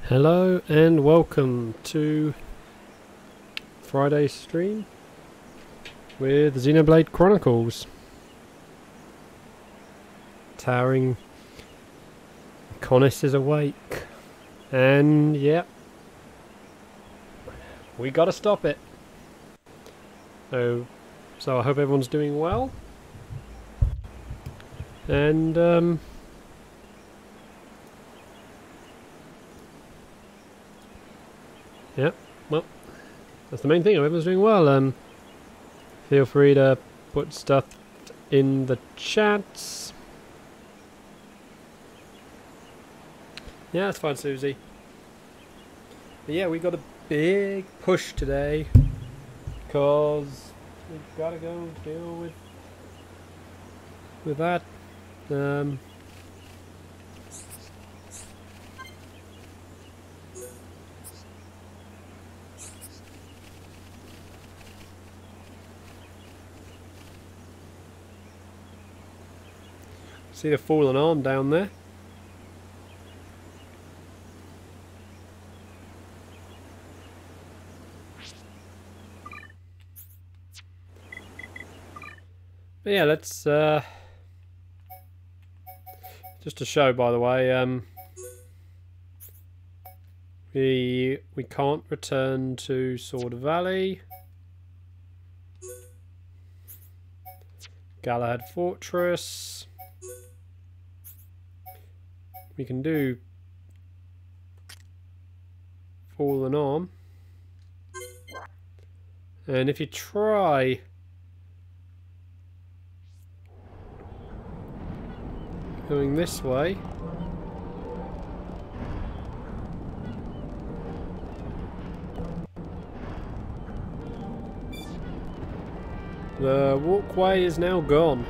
Hello and welcome to Friday's stream with Xenoblade Chronicles. Towering Mechonis is awake, and yep, we gotta stop it. So I hope everyone's doing well, and yeah, well, that's the main thing. Everyone's doing well. Feel free to put stuff in the chats. Yeah, that's fine, Susie. But yeah, we got a big push today because we've got to go deal with that. See the fallen arm down there? But yeah, let's just to show, by the way, we can't return to Sword Valley, Galahad Fortress. We can do Fallen Arm, and if you try going this way, the walkway is now gone.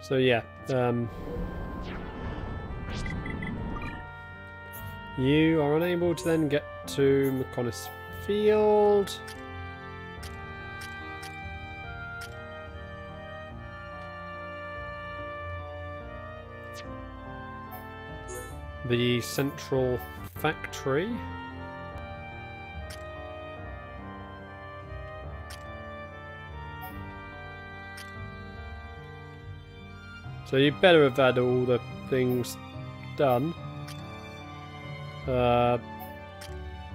So yeah, you are unable to then get to Mechonis Field. The central factory. So you better have had all the things done,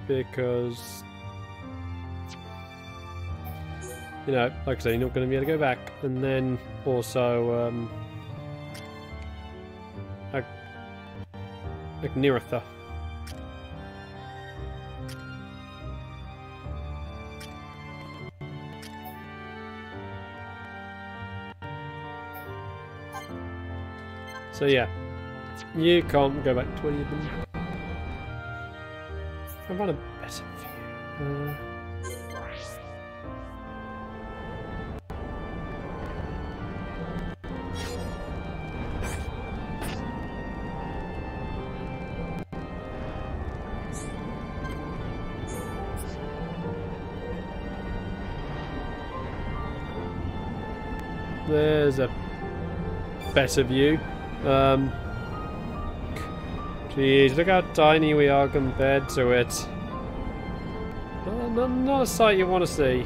because, you know, like I say, you're not going to be able to go back. And then also, Agniratha. So yeah, you can't go back to any of them. I want a better view. There's a better view. Jeez, look how tiny we are compared to it. Not a sight you want to see.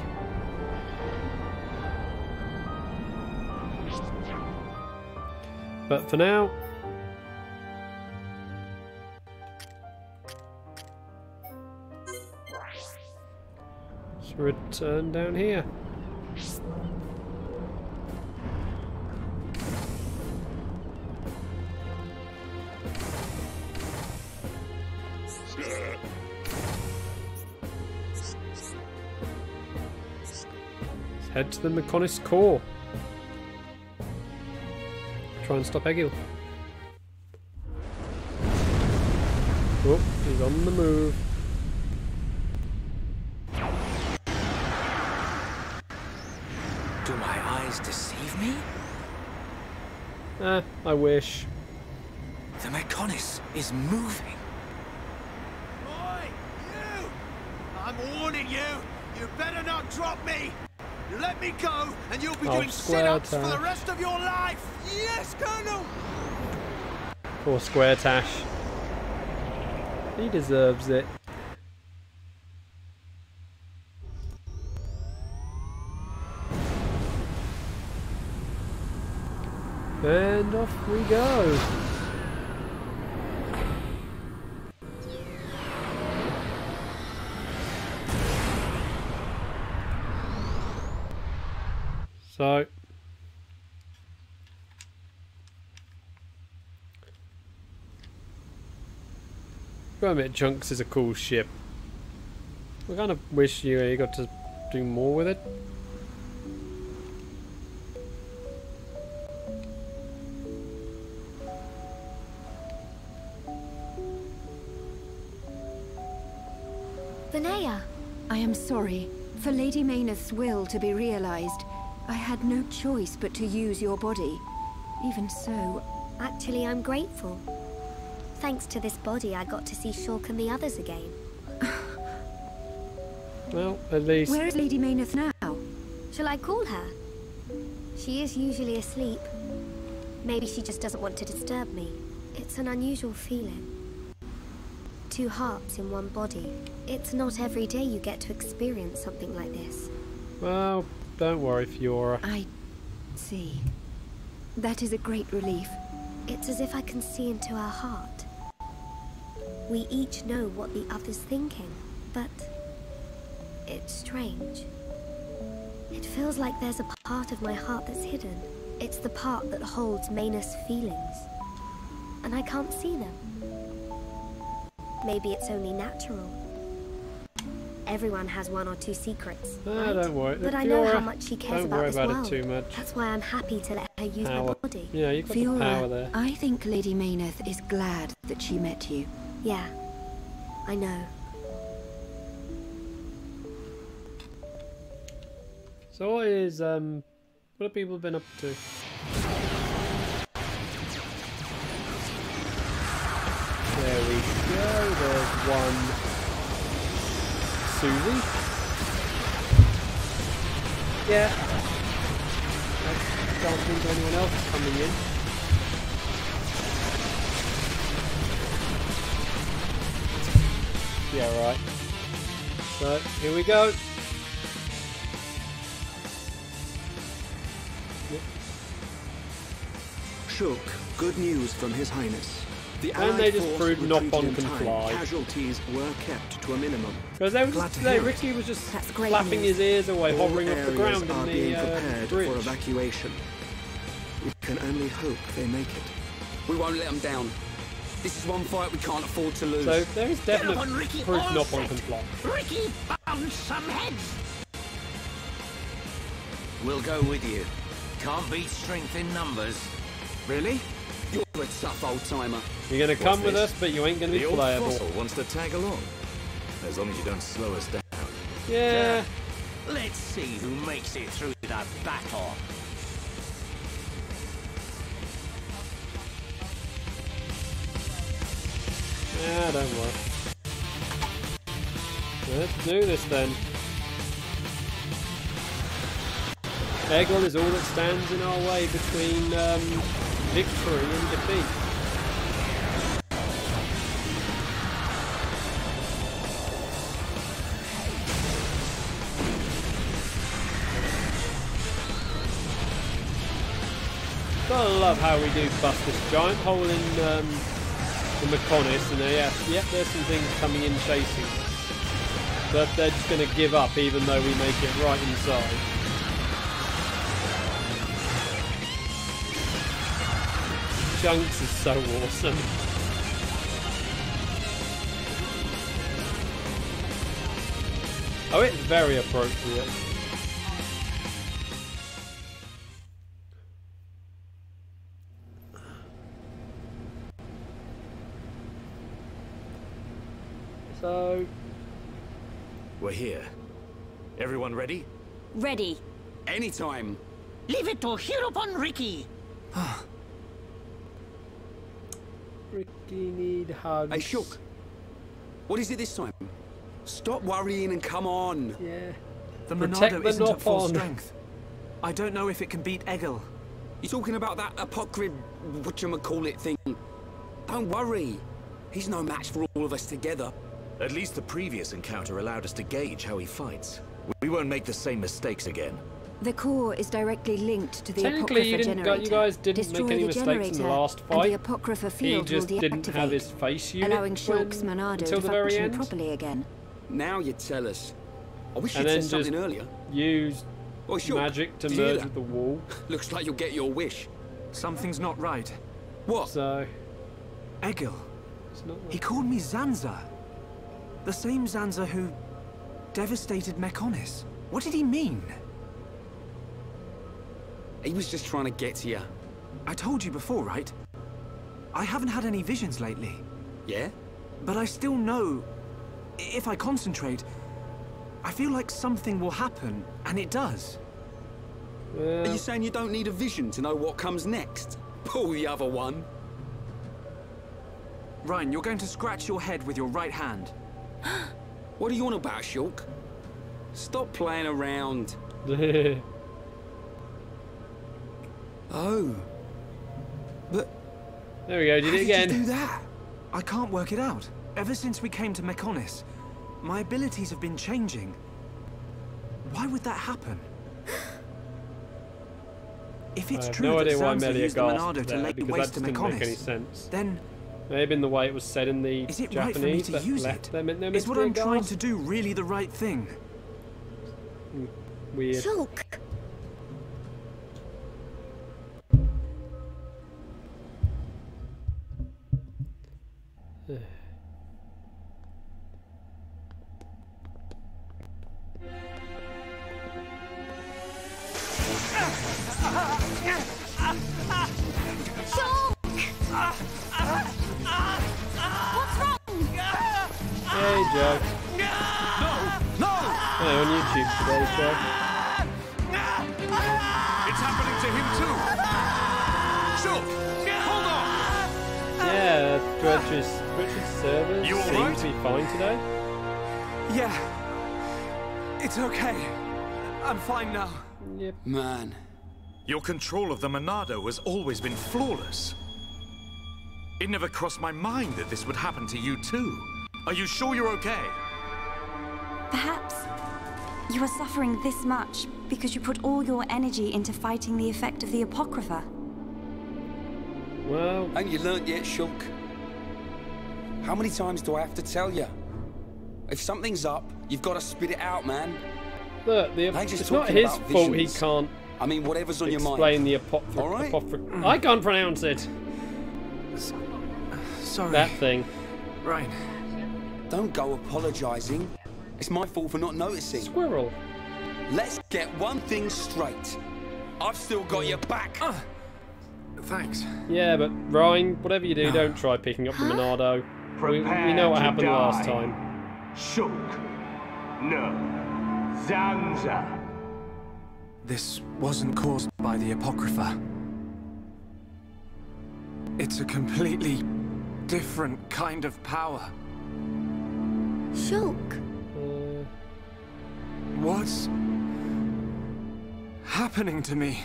But for now, let's return down here. Head to the Mechonis core. Try and stop Egil. Oh, he's on the move. Do my eyes deceive me? I wish. The Mechonis is moving. Oi, you! I'm warning you. You better not drop me. You let me go, and you'll be doing sit-ups for the rest of your life. Yes, Colonel. Poor Square Tash. He deserves it. And off we go. So, gotta admit, Chunks is a cool ship. I kind of wish you got to do more with it. Linnea, I am sorry. For Lady Mayneth's will to be realized, I had no choice but to use your body. Even so, actually I'm grateful. Thanks to this body, I got to see Shulk and the others again. Well, at least... Where is Lady Mayneth now? Shall I call her? She is usually asleep. Maybe she just doesn't want to disturb me. It's an unusual feeling. 2 hearts in one body. It's not every day you get to experience something like this. Well, don't worry, Fiora. I see. That is a great relief. It's as if I can see into her heart. We each know what the other's thinking, but it's strange. It feels like there's a part of my heart that's hidden. It's the part that holds Mayneth's feelings. And I can't see them. Maybe it's only natural. Everyone has 1 or 2 secrets, right? Don't worry. But I know how much she cares about this world. Don't worry about it too much. That's why I'm happy to let her use my body. Yeah, you've got Fiora, the power there. I think Lady Mayneth is glad that she met you. Yeah, I know. So what is, what have people been up to? There we go, there's one Susie. Yeah. I can't think of anyone else coming in. Yeah, right. So, here we go. Shulk, good news from His Highness. The and they just proved Nopon can fly. Casualties were kept to a minimum. Because Ricky was just flapping his ears away, hovering off the ground in the bridge. For evacuation. We can only hope they make it. We won't let them down. This is one fight we can't afford to lose. So there is definite proof Nopon can fly. Ricky found some heads. We'll go with you. Can't beat strength in numbers. Really? You're a tough old-timer. You're going to come with us, but you ain't going to be playable. The old fossil wants to tag along. As long as you don't slow us down. Yeah. Let's see who makes it through that battle. Yeah, don't worry. Let's do this then. Egil is all that stands in our way between victory and defeat. Gotta love how we do bust this giant hole in the Mechonis, and yep, there's some things coming in chasing. But they're just going to give up even though we make it right inside. Chunks is so awesome. Oh, it's very appropriate. So... We're here. Everyone ready? Ready. Anytime. Leave it to Hirobon Ricky. Ricky need hugs. Hey, Shook. What is it this time? Stop worrying and come on. Yeah. The Protect Monado the isn't at full Nopon. strength. I don't know if it can beat Egil. You talking about that apocryph, whatchamacallit thing? Don't worry. He's no match for all of us together. At least the previous encounter allowed us to gauge how he fights. We won't make the same mistakes again. The core is directly linked to the Technically, Apocrypha generator. you guys didn't Destroy make any the mistakes in the last and the fight. Apocrypha He field just will didn't have deactivate, his face unit allowing Shulk's Monado until to the very function end. properly again. Now you tell us. I wish And you'd then said something just earlier. use Oh, Shook, magic to did you hear merge that? with the wall. Looks like you'll get your wish. Something's not right. What? So Egil. it's not He called me Zanza. The same Zanza who devastated Mechonis. What did he mean? He was just trying to get to you. I told you before, right? I haven't had any visions lately. Yeah? But I still know, if I concentrate, I feel like something will happen, and it does. Are you saying you don't need a vision to know what comes next? Pull the other one. Ryan, you're going to scratch your head with your right hand. What are you on about, Shulk? Stop playing around. Oh. But... There we go, did how it again. Did you do that? I can't work it out. Ever since we came to Mechonis, my abilities have been changing. Why would that happen? If it's I have true no that idea why Zanza Melia used the gasped Monado to there, lay because that waste just to didn't make any Mechonis, sense. then Maybe in the way it was said in the is it Japanese, right for me to that use left it? them in there Is meant what to be I'm a trying gasp? to do really the right thing? Weird. Shulk! Hey, Joe. No! Hey, on YouTube today, Joe. It's happening to him too! Shulk! Hold on! Yeah, Dredge's servers You all seem right? to be fine today. Yeah. It's okay. I'm fine now. Yep. Man. Your control of the Monado has always been flawless. It never crossed my mind that this would happen to you too. Are you sure you're okay? Perhaps you are suffering this much because you put all your energy into fighting the effect of the Apocrypha. Well, Ain't you learnt yet, Shulk? How many times do I have to tell you? If something's up, you've got to spit it out, man. look, I ain't just it's not talking his about fault he visions. can't I mean, whatever's on your mind. explain the All right? I can't pronounce it. Sorry. That thing. Ryan. Don't go apologising. It's my fault for not noticing. Squirrel. Let's get one thing straight. I've still got your back. Thanks. Yeah, but Ryan, whatever you do, don't try picking up the Monado. We know what happened last time. Shulk. No. Zanza. This wasn't caused by the Apocrypha. It's a completely different kind of power. Shulk! What's happening to me?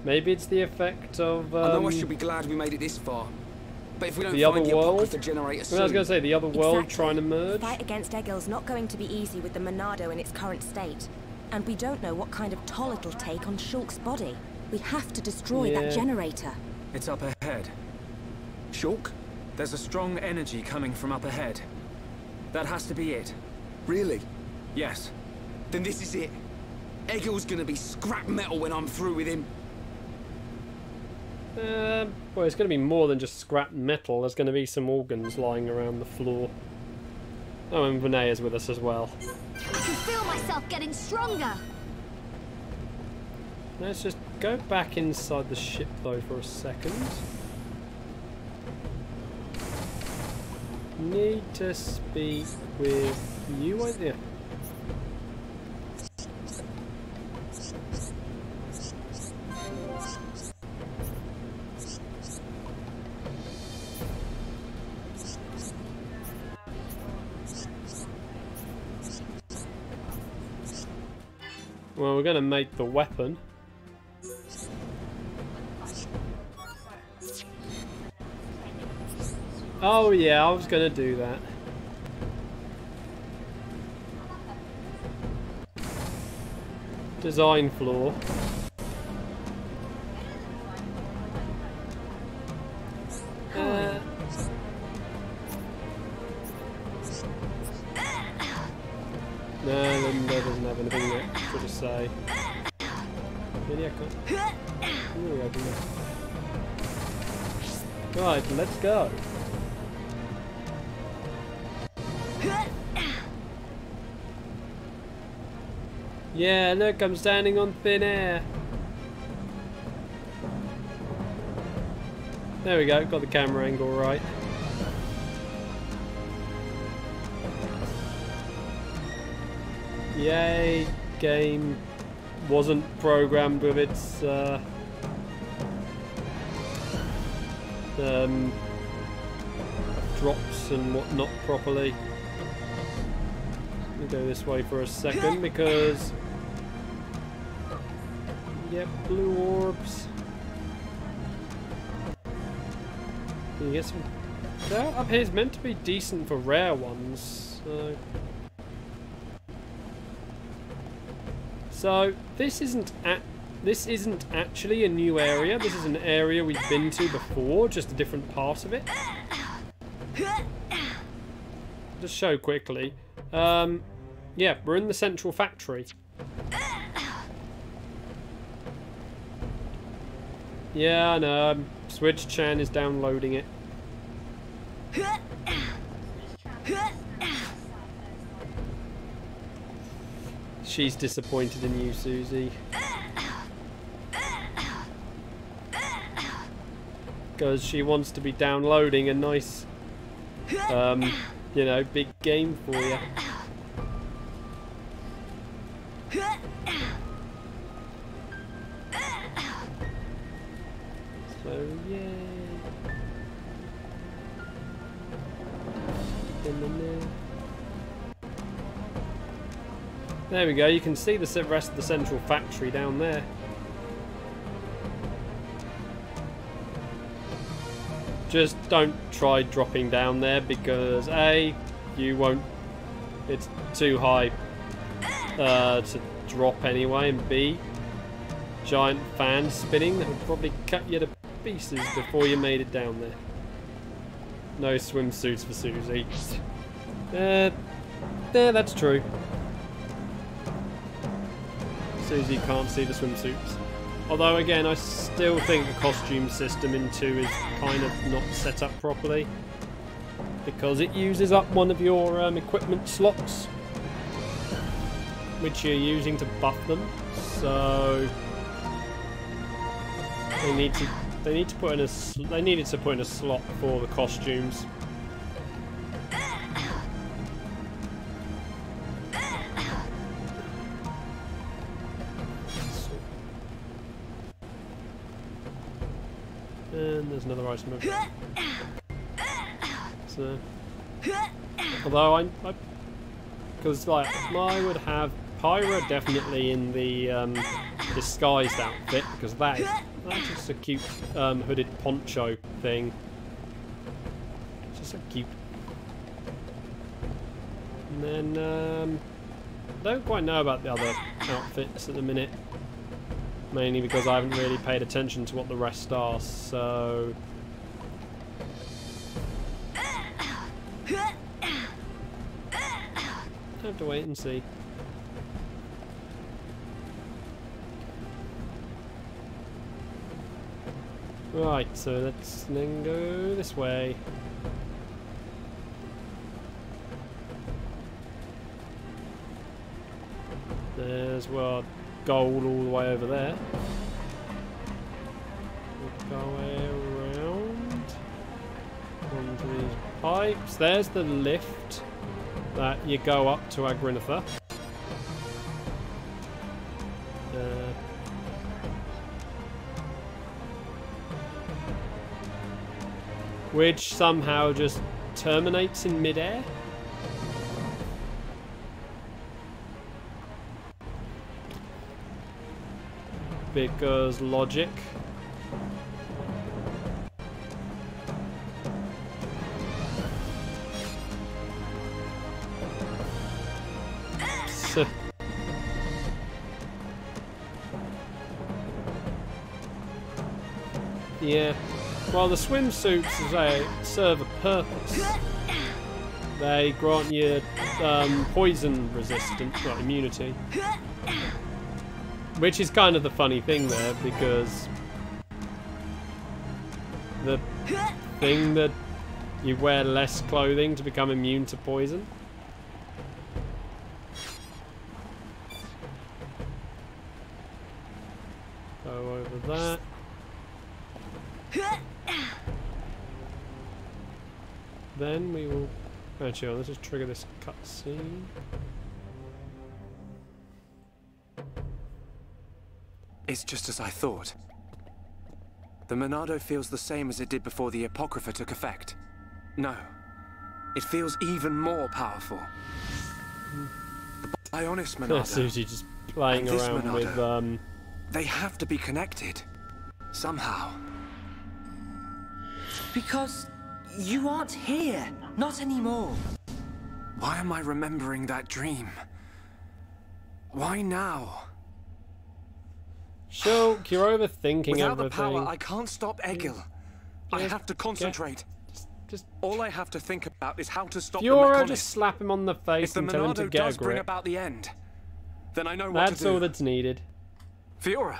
Maybe it's the effect of I know I should be glad we made it this far. But if we don't the find other the world. Apocrypha generator soon... I was going to say the other world Exactly. trying to merge. The fight against Egil's not going to be easy with the Monado in its current state. And we don't know what kind of toll it'll take on Shulk's body. We have to destroy that generator. It's up ahead. Shulk? There's a strong energy coming from up ahead. That has to be it. Really? Yes. Then this is it. Egil's gonna be scrap metal when I'm through with him. Well, it's going to be more than just scrap metal. There's going to be some organs lying around the floor. Oh, and Renee's with us as well. I can feel myself getting stronger! Let's just go back inside the ship, though, for a second. Need to speak with you, won't you? Well, we're going to make the weapon. Oh yeah, I was going to do that. Design flaw. No, that doesn't have anything that to just say. Maybe I can't. Ooh, I can... Right, let's go. Yeah, look, I'm standing on thin air. There we go, got the camera angle right. Yay, game wasn't programmed with its drops and whatnot properly. Let me go this way for a second because yep, blue orbs. Can you get some? That up here is meant to be decent for rare ones. So this isn't actually a new area. This is an area we've been to before, just a different part of it. Just show quickly. Yeah, we're in the central factory. Yeah, I know. Switch Chan is downloading it. She's disappointed in you, Susie. Because she wants to be downloading a nice, you know, big game for you. So, yay. There we go, you can see the rest of the central factory down there. Just don't try dropping down there because A, you won't, it's too high to drop anyway, and B, giant fan spinning that would probably cut you to pieces before you made it down there. No swimsuits for Susie. Yeah, that's true. Susie can't see the swimsuits. Although again, I still think the costume system in 2 is kind of not set up properly. Because it uses up one of your equipment slots. Which you're using to buff them. So they needed to put in a slot for the costumes. And there's another item over there. So, although because like I would have Pyra definitely in the disguised outfit because that's just a cute hooded poncho thing. It's just so cute. And then I don't quite know about the other outfits at the minute. Mainly because I haven't really paid attention to what the rest are, so... I have to wait and see. Right, so let's then go this way. There's what? Gold all the way over there. We'll go around onto these pipes. There's the lift that you go up to Agrinatha. Which somehow just terminates in midair. because logic. Yeah. Well, the swimsuits, they serve a purpose. They grant you poison resistance, not immunity. Which is kind of the funny thing there, because the thing that you wear less clothing to become immune to poison. Go over that. Then we will... Actually, let's just trigger this cutscene. It's just as I thought. The Monado feels the same as it did before the Apocrypha took effect. No. It feels even more powerful. The Bionis Monado. Susie just playing around Monado, with... They have to be connected. Somehow. Because you aren't here. Not anymore. Why am I remembering that dream? Why now? Shulk, you're overthinking Without everything. the power, I can't stop Egil. I have to concentrate. All I have to think about is how to stop the Mechonis. Just slap him on the face and tell him to get a grip. Bring about the end, then I know what to do. That's all that's needed. Fiora.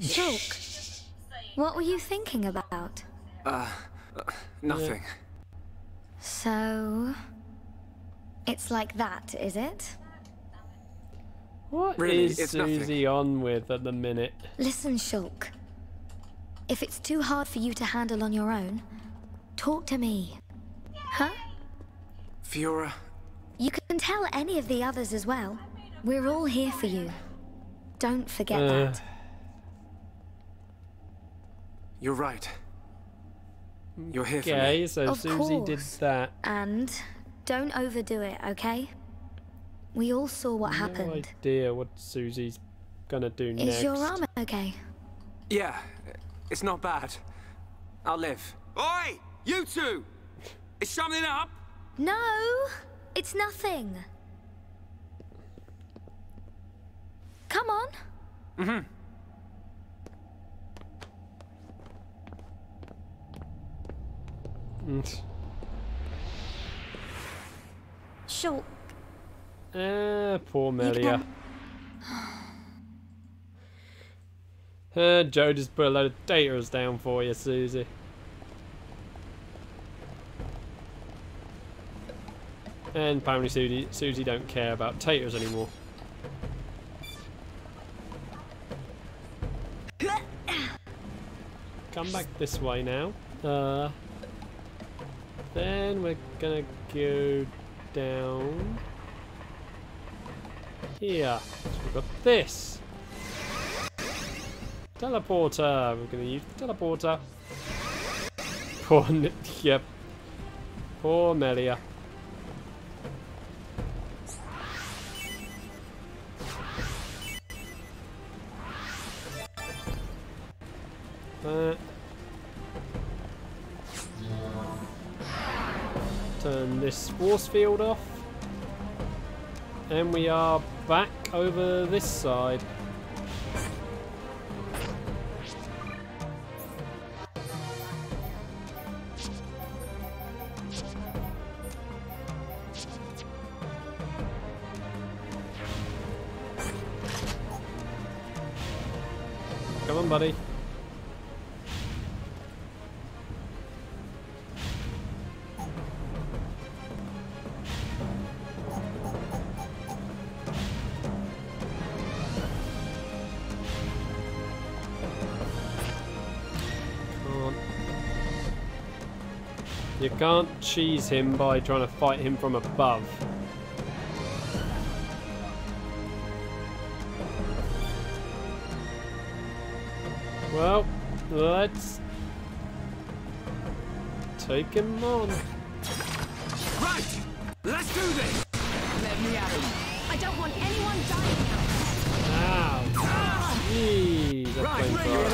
Shulk, what were you thinking about? Nothing. Yeah. So, it's like that, is it? What really, is Susie on with at the minute? Listen, Shulk. If it's too hard for you to handle on your own, talk to me. Huh? Fiora. You can tell any of the others as well. We're all here for you. Don't forget that. You're right. You're here for me. Okay, so of Susie course. did that. And don't overdo it, okay? We all saw what No happened. idea what Susie's gonna do next. Is your armor okay? Yeah, it's not bad. I'll live. Oi! You two! Is something up? No! It's nothing. Come on. Mm-hmm. Shulk. Poor Melia. Joe just put a load of taters down for you, Susie. And apparently Susie don't care about taters anymore. Come back this way now. Then we're gonna go down here. So we've got this teleporter. We're gonna use the teleporter. Yep. Poor Melia. Turn this force field off, and we are back over this side. Come on, buddy. You can't cheese him by trying to fight him from above. Well, let's take him on. Right! Let's do this! Let me at him. I don't want anyone dying now. Ow. Jeez. that flamethrower.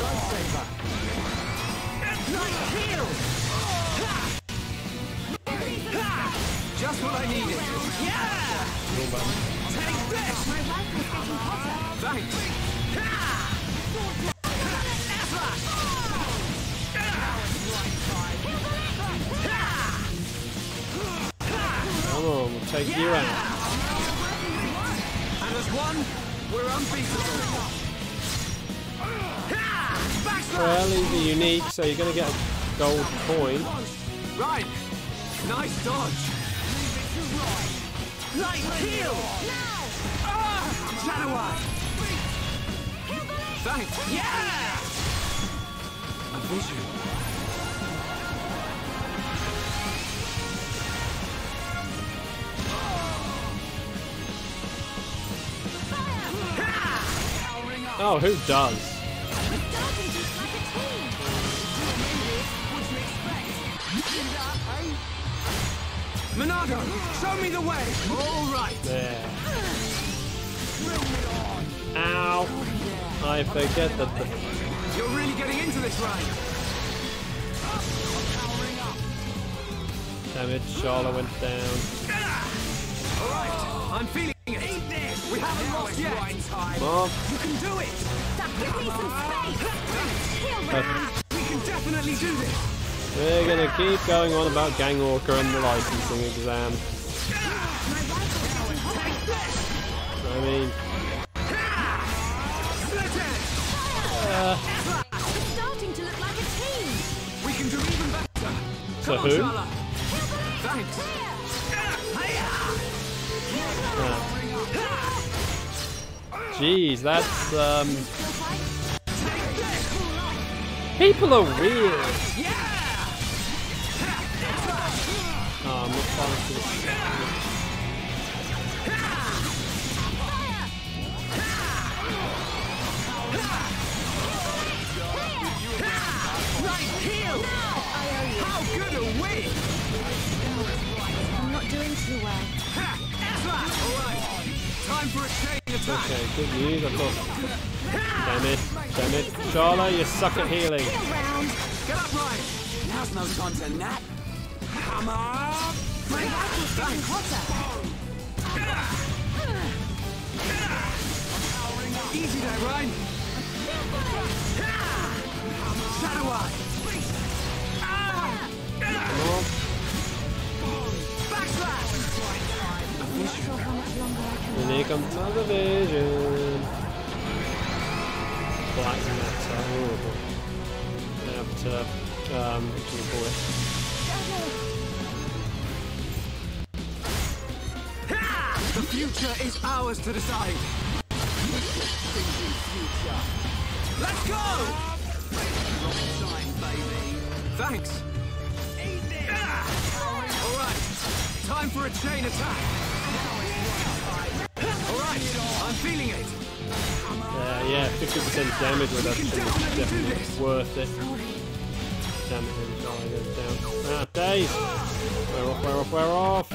Just what I needed. Yeah! Take this! My rifle is getting hotter. Thanks. Come on, we'll take you out. And as one, we're unbeatable. Well, these are unique, so you're going to get a gold coin. Right. Nice dodge. Light heal! Now! Shadow! Thanks! Yeah! A vision. Oh, who does? Monado, show me the way! All right! There. Ow! I forget that the... You're really getting into this, right? Damn it, Charlotte went down. All right, I'm feeling it. Eat this! We haven't lost yet! Come on. You can do it! Give me some space! We can definitely do this! We're gonna keep going on about Gang Orca and the licensing exam. I mean... It's starting to look like a team! We can do even better! So who? Thanks! Jeez, that's people are weird. Oh, I'm not far to this. How good are we? I'm not doing too well. Alright, time for a chain attack. Okay, good news. I've got. Damn it. Damn it. Charla, you suck at healing. Get up, Ryan. Now's no time to nap. Come on. My rifle's getting hotter. Easy there, Ryan. Shadow Eye. Come on. Backslash. And here comes another vision. Black matter. Horrible. What do you call it? The future is ours to decide. Let's go! Thanks. Alright, time for a chain attack. Alright, I'm feeling it. Yeah, 50% damage reduction is definitely worth it. Damn it, then Charlie goes down. Ah, Dave! We're off, we're off, we're off!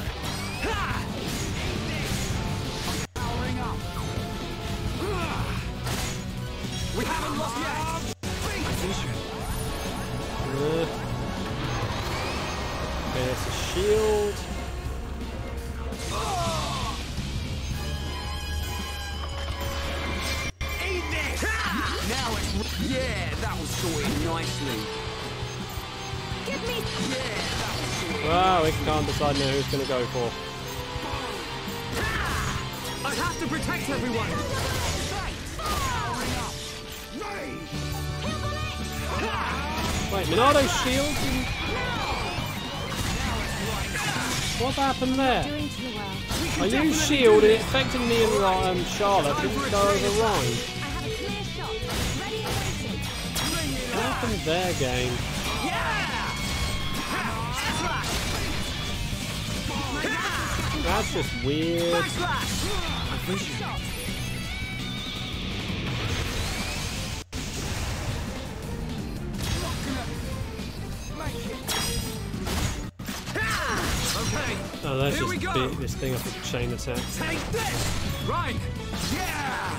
We haven't lost yet! Okay, that's a shield. Now it's... Yeah, that was sorted nicely. Give me... Yeah, that was sorted. Wow, we can't decide now who's going to go for. I have to protect everyone! Wait, Minado's shield? What happened there? I used shield and it affected me and Charlotte, but didn't go over Ryan. What happened there, game? That's just weird. Oh, let's just beat this thing up with a chain attack. Take this! Ryan! Yeah!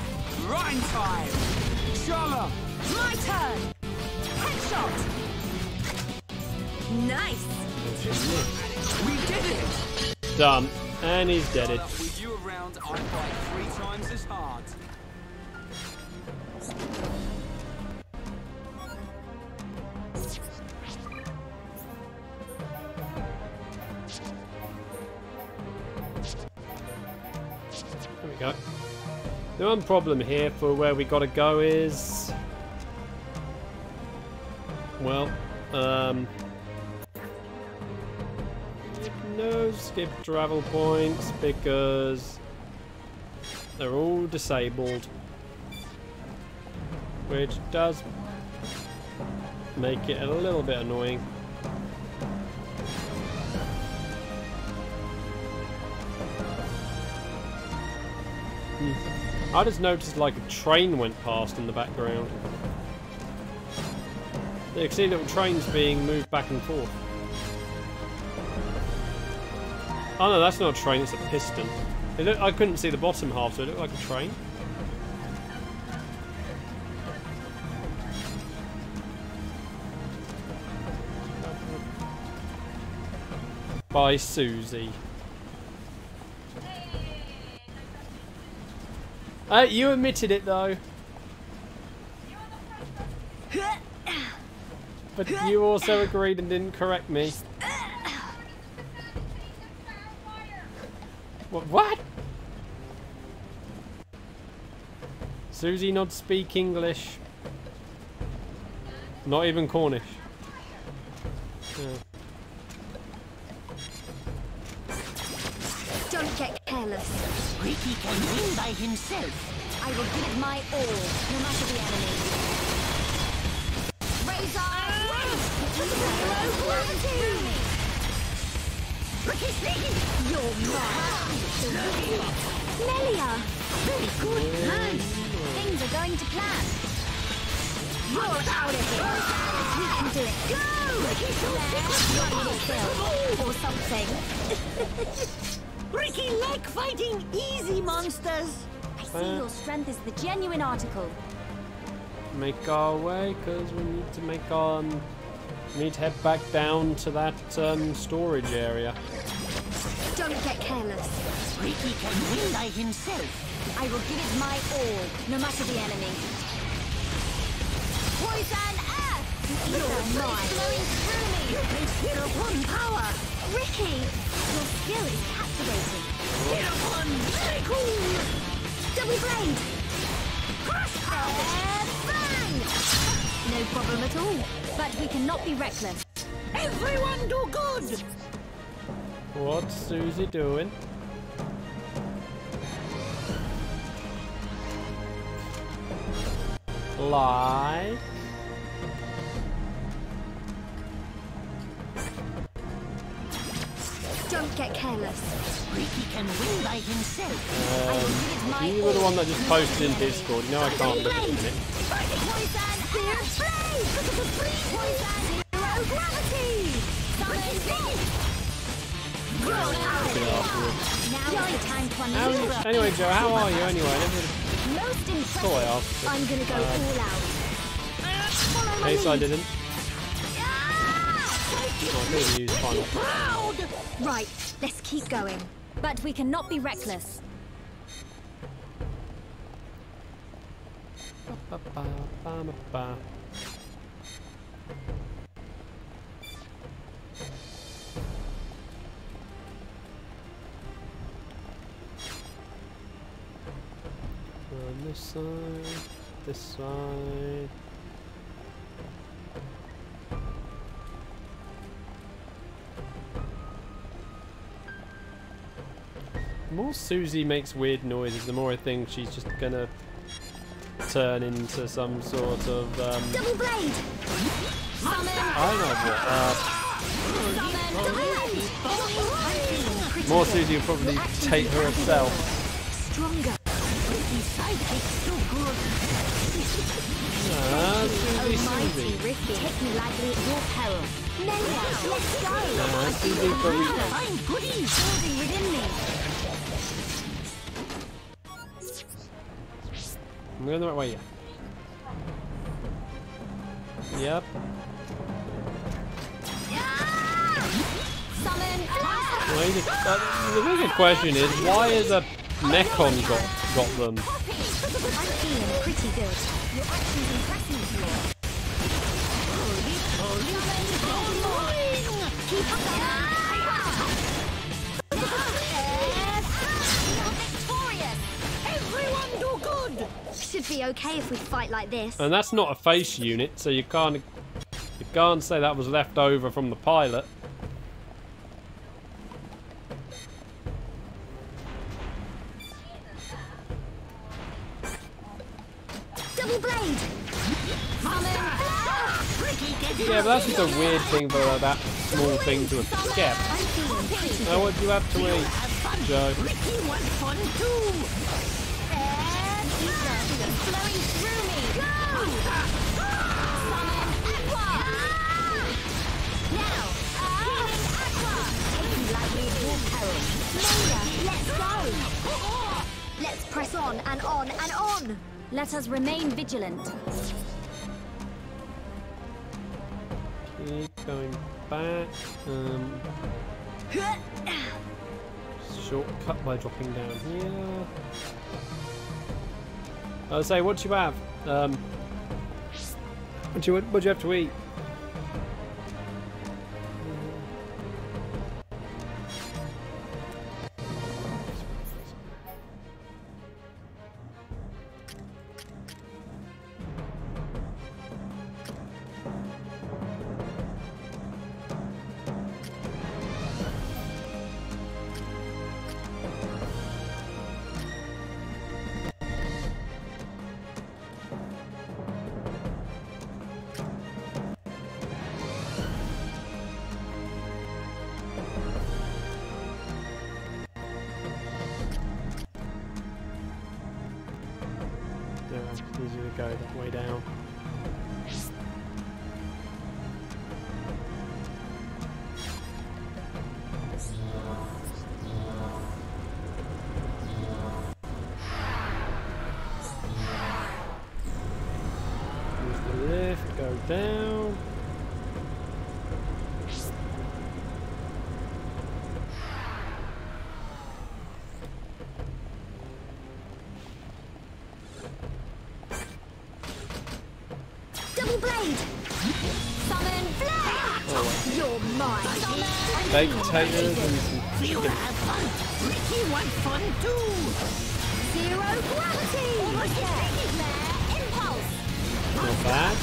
Ryan time! Inshallah! My turn! Headshot! Nice! We did it! Done. And he's deaded. With you around, I fight 3 times as hard. There we go. The one problem here for where we gotta go is... well, no skip travel points because they're all disabled, which does make it a little bit annoying. I just noticed like a train went past in the background. You can see little trains being moved back and forth. Oh no, that's not a train, it's a piston. I couldn't see the bottom half, so it looked like a train. By Susie. You admitted it though. But you also agreed and didn't correct me. What? Susie not speak English. Not even Cornish. Yeah. Don't get careless. Ricky can win by himself. I will give it my all, no matter the enemy. Razor! Ricky's leading! You're mine! Melia! Very good. Nice! Things are going to plan. You're out of here! We can do it. Go! Ricky's so kill or something. Ricky like fighting easy monsters. I see your strength is the genuine article. Make our way, because we need to make our... we need to head back down to that storage area. Don't get careless. Ricky can win by himself. I will give it my all, no matter the enemy. Poison earth! You're mine! Flowing through me! Hero one power! Ricky! Your skill is captivating. Hero one! Very cool! Double blade! Crush bang! No problem at all. But we cannot be reckless. Everyone do good! What's Susie doing? Like... Don't get careless. Ricky can win by himself. You were the one that just posted in Discord. You know I can't look at it in a minute. Anyway, Joe, how are you anyway? Most impressive. I asked. I'm gonna go all out. In case I didn't. Right, let's keep going. But we cannot be reckless. On this side, this side. The more Susie makes weird noises, the more I think she's just gonna turn into some sort of double blade. I don't know what. More Susie will probably take her herself. Stronger. Susie. Ricky, take me lightly at your peril. Melia, let's go. Susie probably. I'm goodies building within me. I'm going the right way, yeah. Yep. The bigger question is, why is a Mechon got them? I'm feeling pretty good. Your actions impress me here. Keep up victorious. Everyone do good. Should be okay if we fight like this. And that's not a face unit, so you can't say that was left over from the pilot. Double blade. Yeah, but that's just a weird thing for that small thing to escape. Now what do you have to eat, Joe? Ricky wants fun too. Flowing through me. Go! Now, healing aqua. Taking lightly warm peril. Maya, let's go. Let's press on and on and on. Let us remain vigilant. Keep going back. Shortcut by dropping down here. I'll say, what do you have? What do you have to eat? Easier to go that way down. Use the lift, go down. Baked potatoes and some You chicken. have fun. Ricky wants fun too. Zero gravity. Almost there. Impulse. Not bad.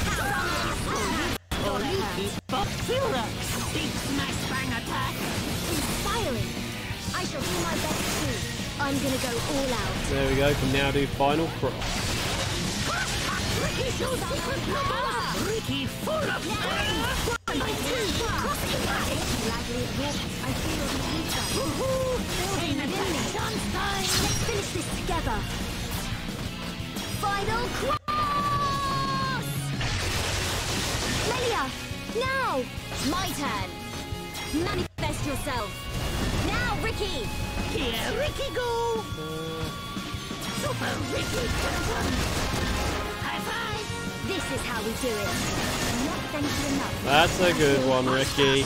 Big smash bang attack. Inspiring. I shall do my best too. I'm gonna go all out. There we go, can now do final cross. Ricky shows secret power. Ricky full of strength. I feel the ether. Building within me. Let's finish this together. Final cross! Melia, now! My turn. Manifest yourself. Now, Ricky. Here, Ricky go. Super Ricky Crimson. High five. This is how we do it. Not thank you enough. That's a good one, Ricky.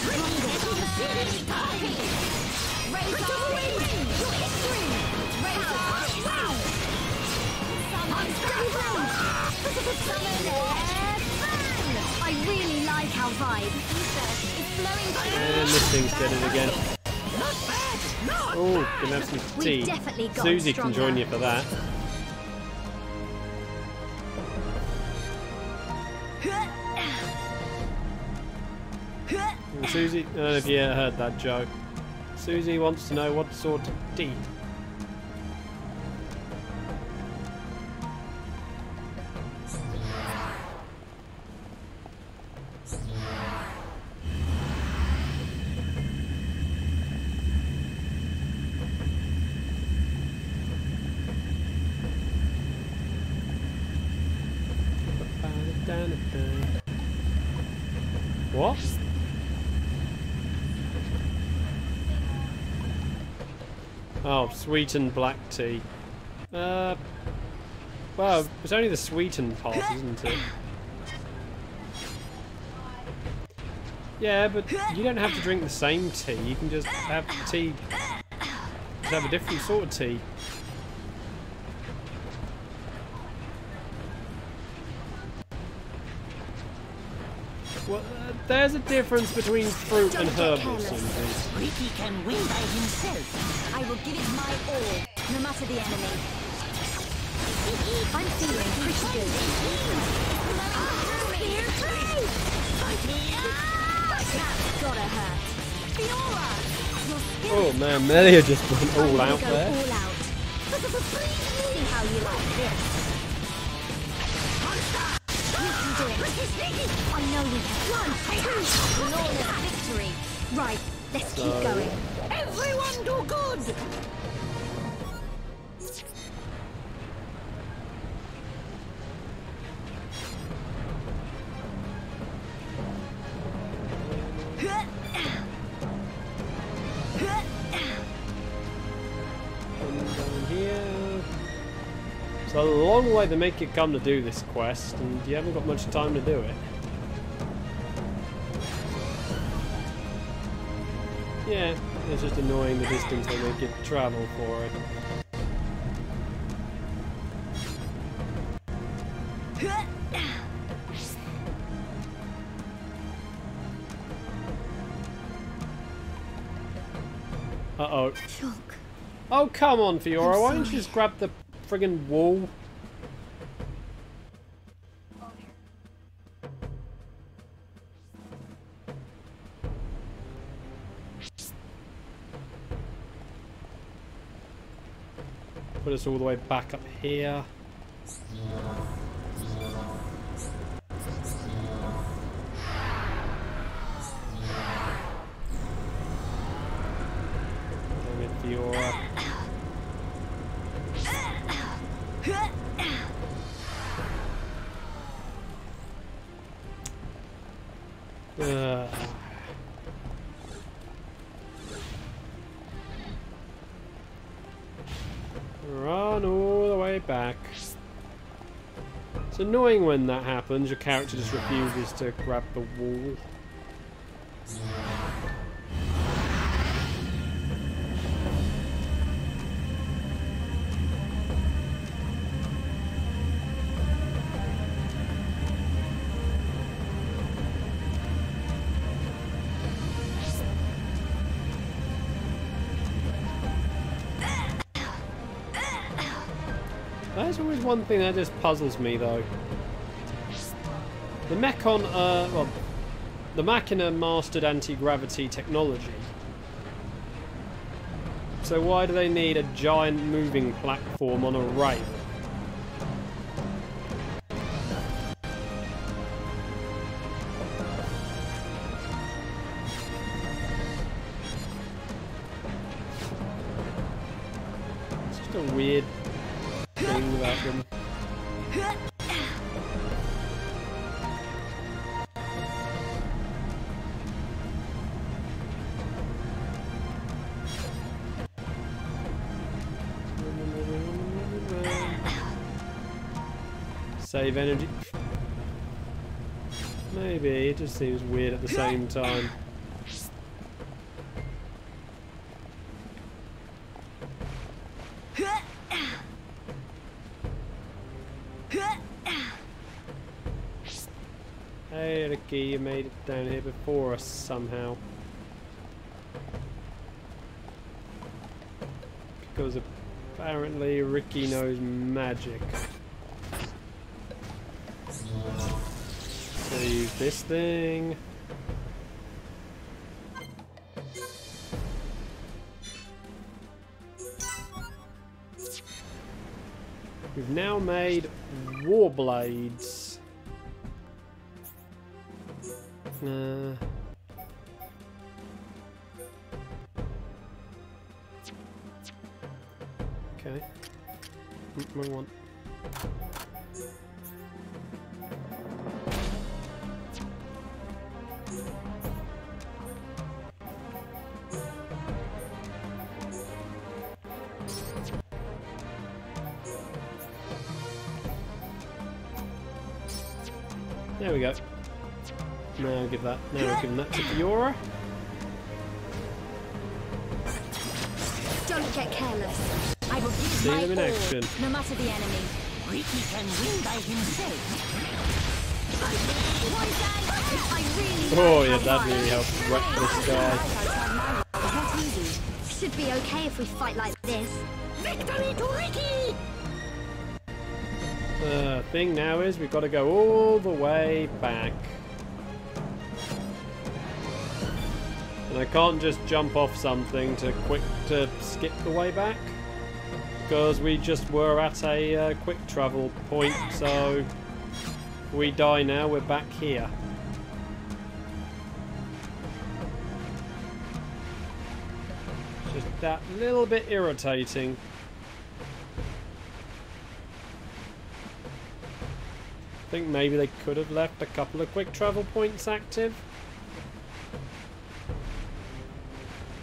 I really like our vibe. And this thing's dead it again. Oh, can have some tea. Susie can join you for that. And Susie, I don't know if you heard that joke. Susie wants to know what sort of tea. What? Oh, sweetened black tea. Well, it's only the sweetened part, isn't it? Yeah, but you don't have to drink the same tea. You can just have tea. Just have a different sort of tea. Well, there's a difference between fruit and herbal smoothies. Ricky can win by himself. I will give it my all, no matter the enemy. I'm feeling pretty good. That's gotta hurt. Fiora! Oh man, Melia just went all out there. All out. See how you like this. You can do it. I know you can. 1, 2, flawless victory. Right, let's keep going. Everyone do good! It's a long way to make you come to do this quest, and you haven't got much time to do it. Yeah, it's just annoying the distance they make you travel for it. Uh-oh. Oh, come on, Fiora, why don't you just grab the friggin' wall? Put us all the way back up here. Damn it, Fiora. Run all the way back. It's annoying when that happens. Your character just refuses to grab the wall. There's always one thing that just puzzles me though. The well, the Machina mastered anti-gravity technology. So why do they need a giant moving platform on a rail? It's just a weird thing about them. Save energy. Maybe, it just seems weird at the same time. Hey Ricky, you made it down here before us somehow. Because apparently Ricky knows magic. So use this thing. We've now made war blades. Okay. Wrong one. There we go. Now give that. Now we're giving that to Fiora. Don't get careless. I will give See my them in all, action. no matter the enemy. Ricky can win by himself. Oh yeah, that really helped wreck this guy. Not easy. Should be okay if we fight like this. Victory to Ricky! The thing now is we've got to go all the way back. And I can't just jump off something to skip the way back. Because we just were at a quick travel point, so if we die now, we're back here. Just that little bit irritating. I think maybe they could have left a couple of quick travel points active.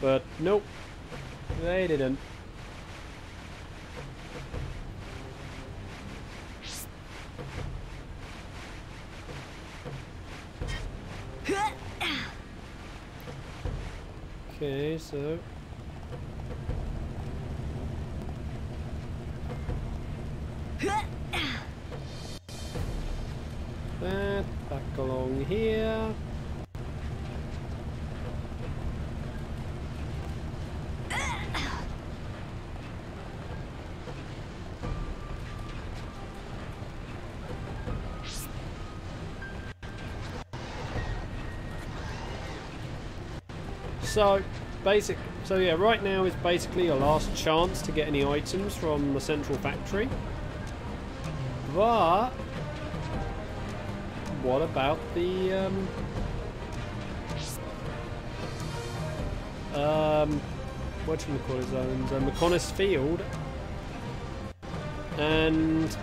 But nope, they didn't. Okay, so that back along here. So yeah, right now is basically your last chance to get any items from the central factory. But what about the whatchamacallit zones? Mechonis Field and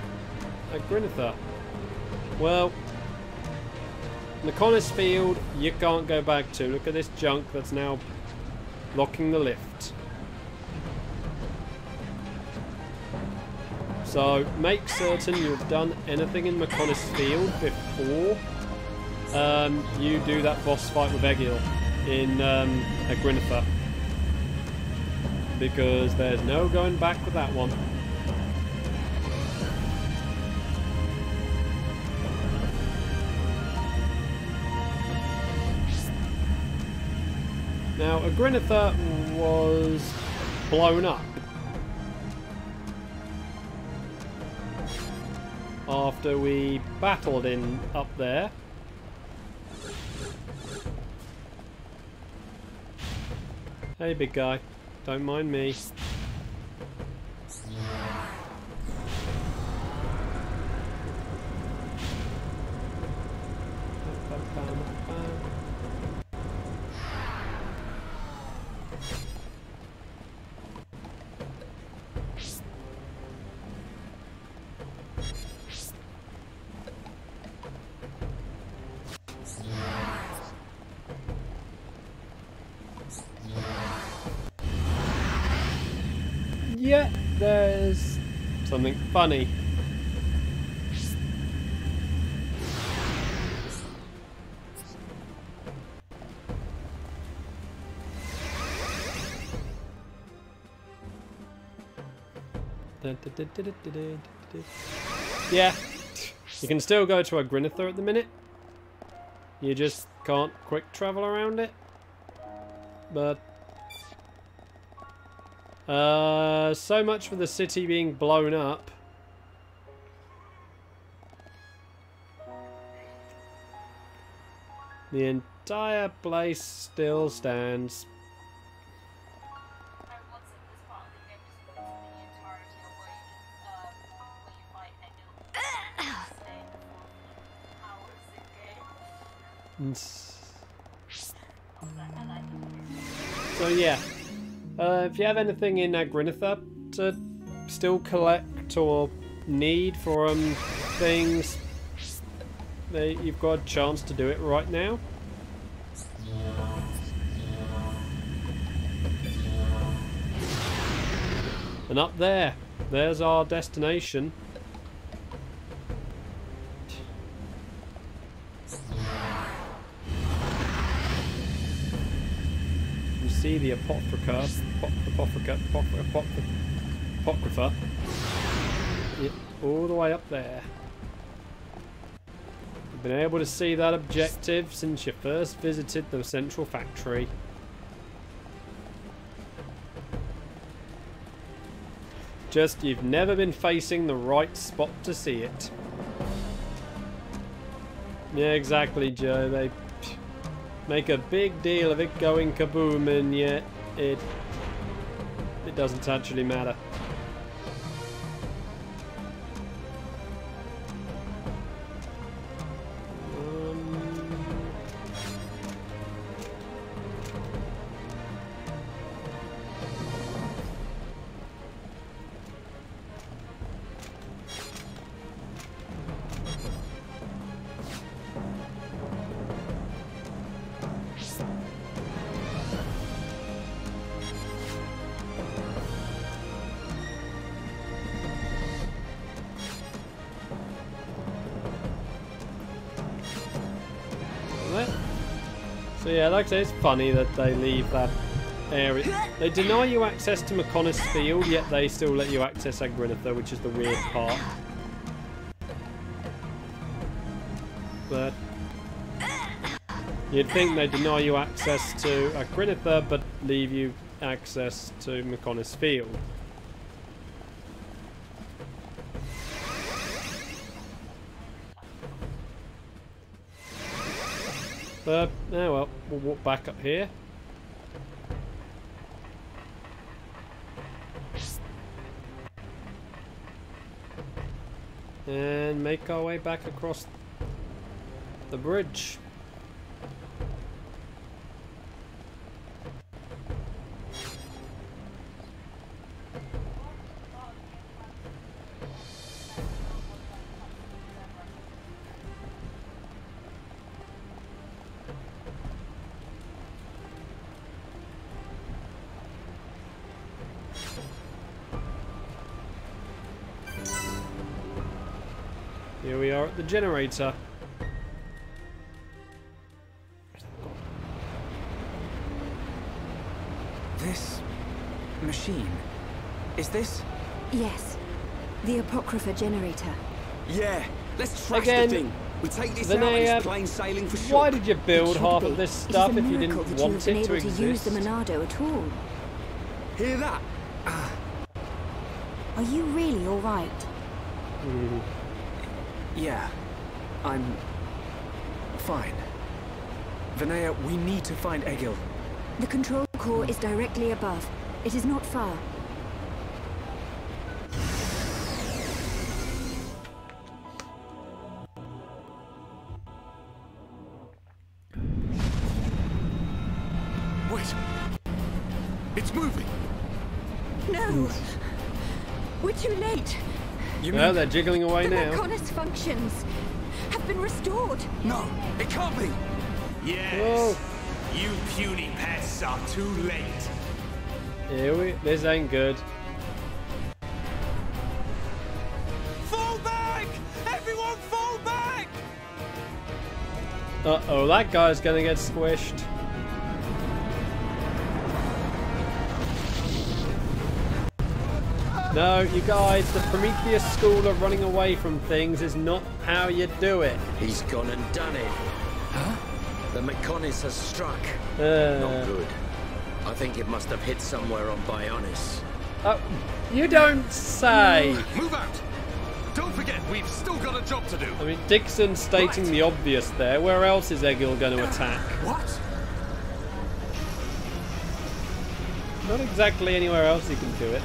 Grinitha. Well, Mechonis Field you can't go back to. Look at this junk that's now blocking the lift. So make certain you've done anything in Mechonis Field before you do that boss fight with Egil in Grinitha, because there's no going back with that one. Now, Grinitha was blown up after we battled in up there. Hey, big guy, don't mind me. Yeah, there's something funny. Yeah, you can still go to Grinitha at the minute. You just can't quick travel around it. But so much for the city being blown up. The entire place still stands. So yeah, if you have anything in Grinitha to still collect or need for things, you've got a chance to do it right now. And up there's our destination. see the Apocrypha. Yeah, all the way up there. You've been able to see that objective since you first visited the central factory. Just you've never been facing the right spot to see it. Yeah, exactly, Joe. They make a big deal of it going kaboom, and yet it doesn't actually matter. So yeah, like I say, it's funny that they leave that area. They deny you access to Mechonis Field, yet they still let you access Agrinitha, which is the weird part. But you'd think they deny you access to Agrinitha, but leave you access to Mechonis Field. But, oh well, we'll walk back up here. And make our way back across the bridge. Here we are at the generator. This machine, is this? Yes, the Apocrypha generator. Yeah, let's trash Again, the thing. We take this out and it's plain sailing for sure. Why did you build half of this stuff if you didn't want it to exist? It is a miracle that you have been able to use the Monado at all. Hear that? Are you really all right? Yeah, I'm fine. Vinaya, we need to find Egil. The control core is directly above. It is not far. Wait! It's moving! No! We're too late! Well, they're jiggling away the now. The Mechonis functions have been restored. No, it can't be. Yes. Whoa. You puny pests are too late. This ain't good. Fall back! Everyone fall back! Uh-oh, that guy's gonna get squished. No, you guys, the Prometheus school of running away from things is not how you do it. He's gone and done it. Huh? The Mechonis has struck. Not good. I think it must have hit somewhere on Bionis. Oh, you don't say. Move out! Don't forget, we've still got a job to do. I mean, Dixon's stating the obvious there. Where else is Egil going to attack? What? Not exactly anywhere else he can do it.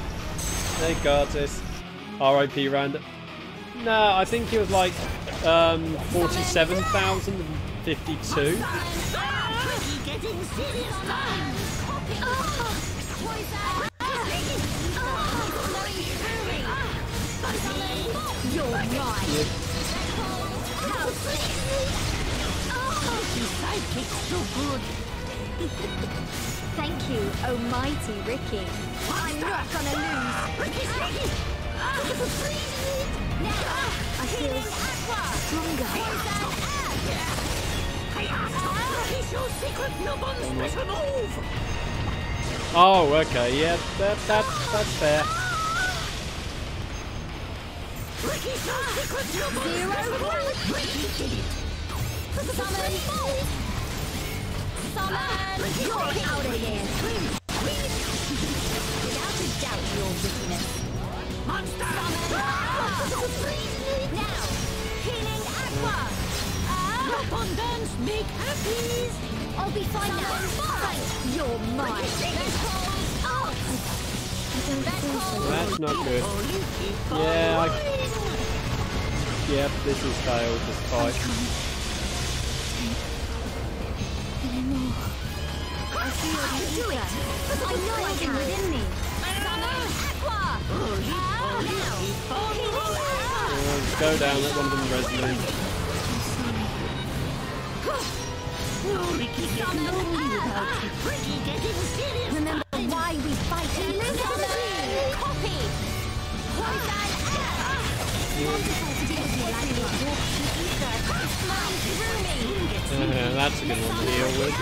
Hey, Curtis. R.I.P. Random. No, I think he was like 47,052. You're right. You sidekick's so good. Thank you, almighty Ricky. I'm not gonna lose. I feel stronger. He's your secret nubbins better move! Oh, okay, yeah, that's fair. Summon! You're out of here! Without a doubt, your wittiness. Monster! Now! Healing Aqua! Abundance, make happies! I'll be fine now. You're mine. That's not good. Yeah, yep, this is failed, this fight. I feel you do it. I know I can within me. Summon Aqua! Let's go down, let one of them resonate. Remember why we fight in this copy! That's a good one to deal with.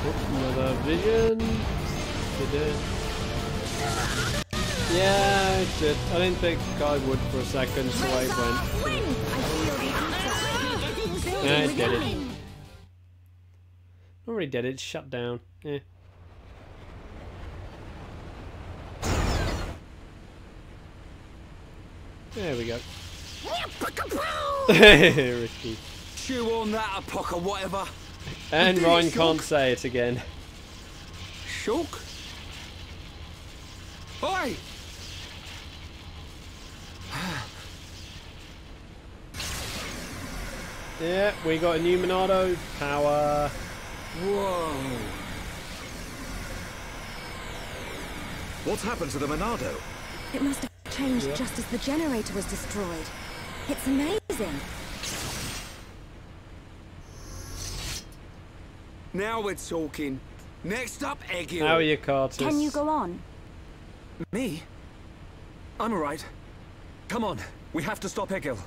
Oops, another vision. Yeah, it did. I didn't think I would for a second, so I went. Yeah, it did it. Already did it, shut down. Yeah. There we go. Ricky. Chew on that, a pock or whatever. And Ryan can't say it again. Shulk? Oi! Yeah, we got a new Monado power. Whoa. What's happened to the Monado? It must have changed just as the generator was destroyed. It's amazing. Now we're talking. Next up, Egil. How are you, Cartus? Can you go on? Me? I'm alright. Come on, we have to stop Egil.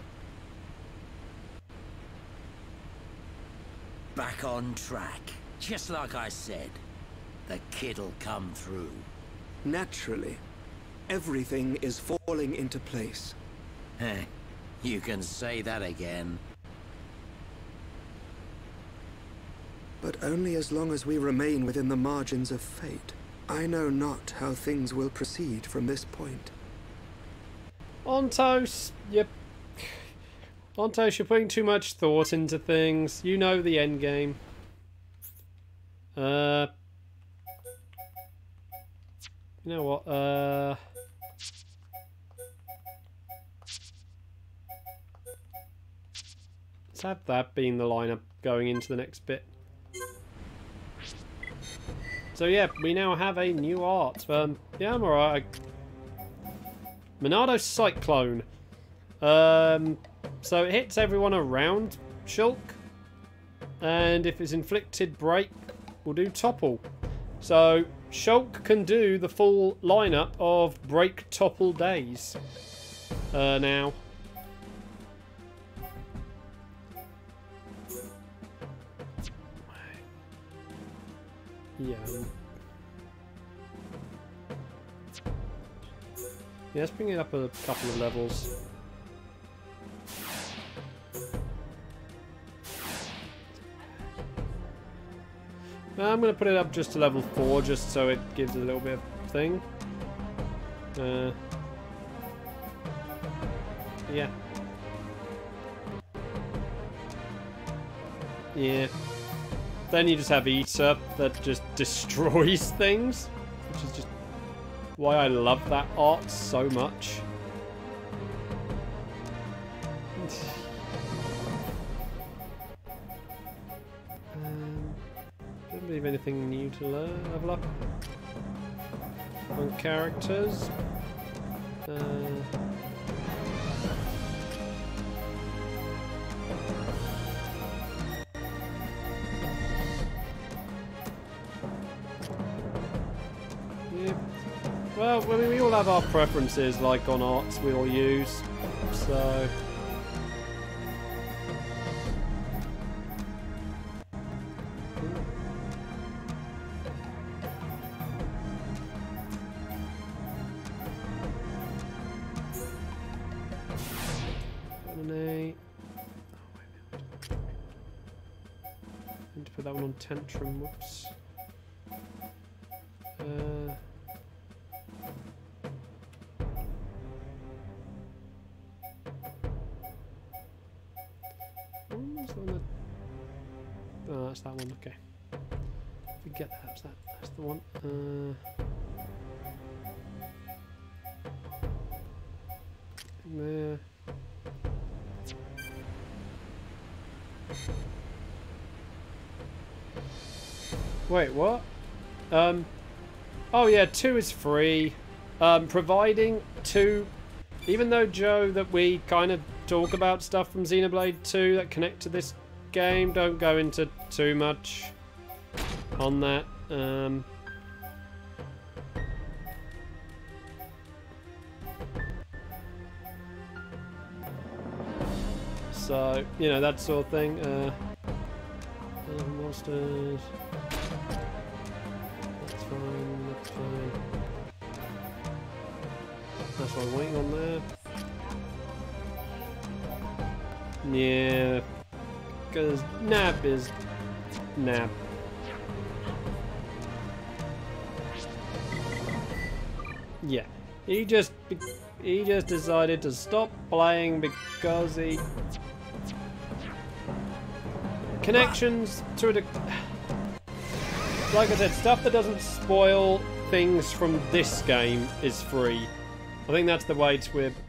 Back on track. Just like I said. The kid'll come through. Naturally. Everything is falling into place. Heh. You can say that again. But only as long as we remain within the margins of fate. I know not how things will proceed from this point. Ontos, yep. Ontos, you're putting too much thought into things. You know the end game. You know what? Let's have that being the lineup going into the next bit. So yeah, we now have a new art. Yeah, I'm alright. Monado Cyclone. So it hits everyone around Shulk. And if it's inflicted break, we'll do topple. So Shulk can do the full lineup of break topple days. Now. Yeah. Yeah, let's bring it up a couple of levels. I'm going to put it up just to level 4, just so it gives a little bit of thing. Yeah. Yeah. Then you just have Eater that just destroys things, which is just why I love that art so much. of anything new to level up on characters. Yeah. Well, I mean, we all have our preferences, like on arts we all use, so. Put that one on Tantrum, whoops. Oh, that's that one, okay. Forget that's the one. There. Wait, what? Oh yeah, 2 is free. Providing 2, even though, Joe, that we kind of talk about stuff from Xenoblade 2 that connect to this game, don't go into too much on that. So, you know, that sort of thing. Monsters. That's fine, that's fine. That's what I'm waiting on there. Yeah. Because nap is nap. Yeah. He just decided to stop playing because he... Connections to a... Like I said, stuff that doesn't spoil things from this game is free. I think that's the way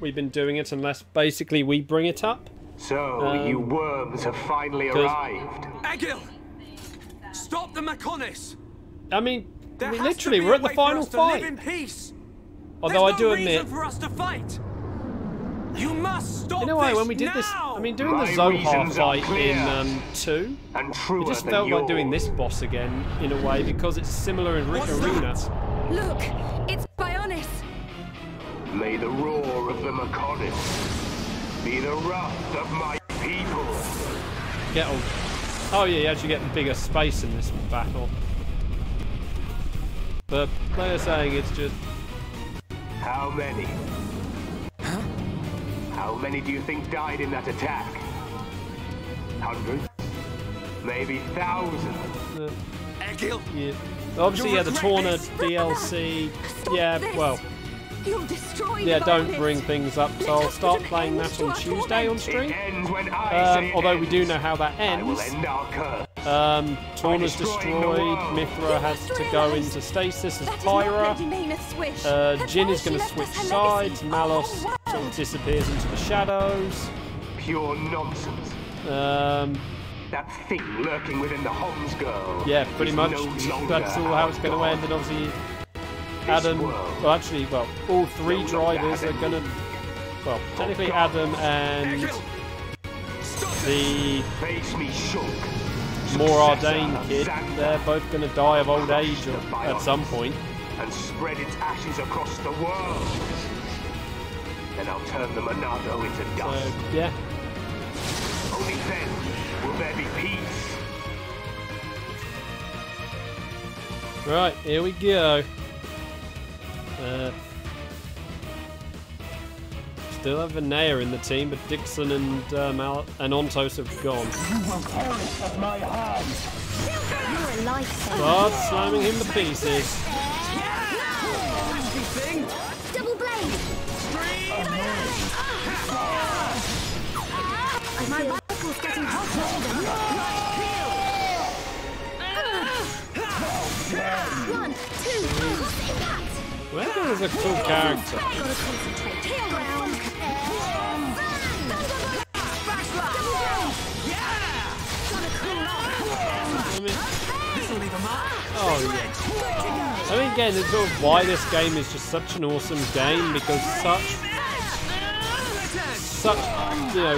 we've been doing it, unless basically we bring it up. So, you worms have finally arrived. Egil! Stop the Mechonis! I mean literally, we're at the final fight. Live in peace. Although There's I do no admit... reason for us to fight. You must stop In a way, this when we did now. this, I mean, doing the Zohar fight in 2, it just felt like doing this boss again, in a way, because it's similar in Arena. Look, it's Bionis. May the roar of the Mechonis be the wrath of my people. Get on. Oh yeah, you actually get bigger space in this battle. But like I was saying, it's just... How many? Huh? How many do you think died in that attack? Hundreds? Maybe thousands? Egil? Yeah. Obviously, yeah, the Torna DLC. Yeah, well. You'll destroy yeah, don't bring things up, so I'll start playing that on Tuesday on stream. Although we do know how that ends. Torna's destroyed, Mithra has to go into stasis as Pyra. Jin is going to switch sides, Malos sort of disappears into the shadows. Pure nonsense. That thing lurking within the Homs girl. Yeah, pretty much. That's all how it's going to end, and obviously Adam, well actually, well, all 3 drivers are going to, well, technically Adam and the more Ardain kid, they're both going to die of old age at some point. And spread its ashes across the world. Then I'll turn the Monado into dust. Yeah. Only then will there be peace. Right, here we go. Still have Vinaya in the team, but Dixon and Ontos have gone. You will perish at my hands. You're a lifesaver. Start slamming him to pieces. Double blade. My rifle's getting hotter. 1, 2, impact. Wendell is a cool character. Gotta concentrate. Heel ground. I mean, this'll leave a mark. Oh yeah. I mean, again, it's sort of why this game is just such an awesome game, because such